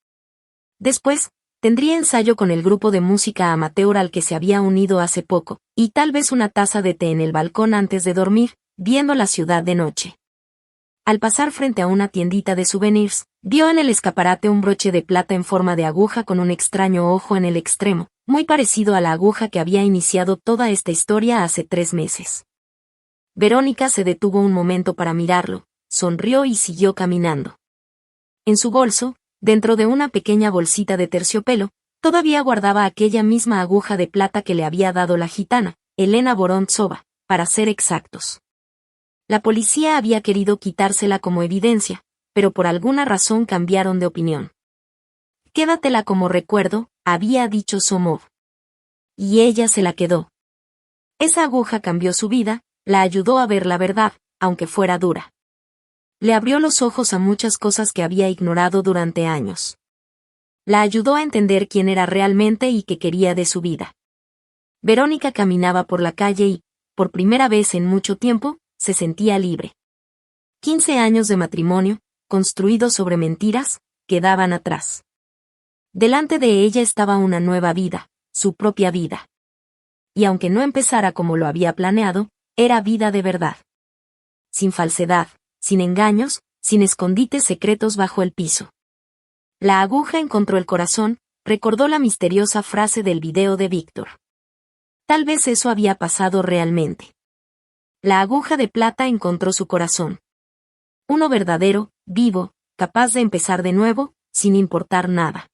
Después, tendría ensayo con el grupo de música amateur al que se había unido hace poco, y tal vez una taza de té en el balcón antes de dormir, viendo la ciudad de noche. Al pasar frente a una tiendita de souvenirs, vio en el escaparate un broche de plata en forma de aguja con un extraño ojo en el extremo, muy parecido a la aguja que había iniciado toda esta historia hace 3 meses. Verónica se detuvo un momento para mirarlo, sonrió y siguió caminando. En su bolso, dentro de una pequeña bolsita de terciopelo, todavía guardaba aquella misma aguja de plata que le había dado la gitana, Elena Vorontsova, para ser exactos. La policía había querido quitársela como evidencia, pero por alguna razón cambiaron de opinión. Quédatela como recuerdo, había dicho Somov. Y ella se la quedó. Esa aguja cambió su vida, la ayudó a ver la verdad, aunque fuera dura. Le abrió los ojos a muchas cosas que había ignorado durante años. La ayudó a entender quién era realmente y qué quería de su vida. Verónica caminaba por la calle y, por primera vez en mucho tiempo, se sentía libre. 15 años de matrimonio, construidos sobre mentiras, quedaban atrás. Delante de ella estaba una nueva vida, su propia vida. Y aunque no empezara como lo había planeado, era vida de verdad. Sin falsedad, sin engaños, sin escondites secretos bajo el piso. La aguja encontró el corazón, recordó la misteriosa frase del video de Víctor. Tal vez eso había pasado realmente. La aguja de plata encontró su corazón. Uno verdadero, vivo, capaz de empezar de nuevo, sin importar nada.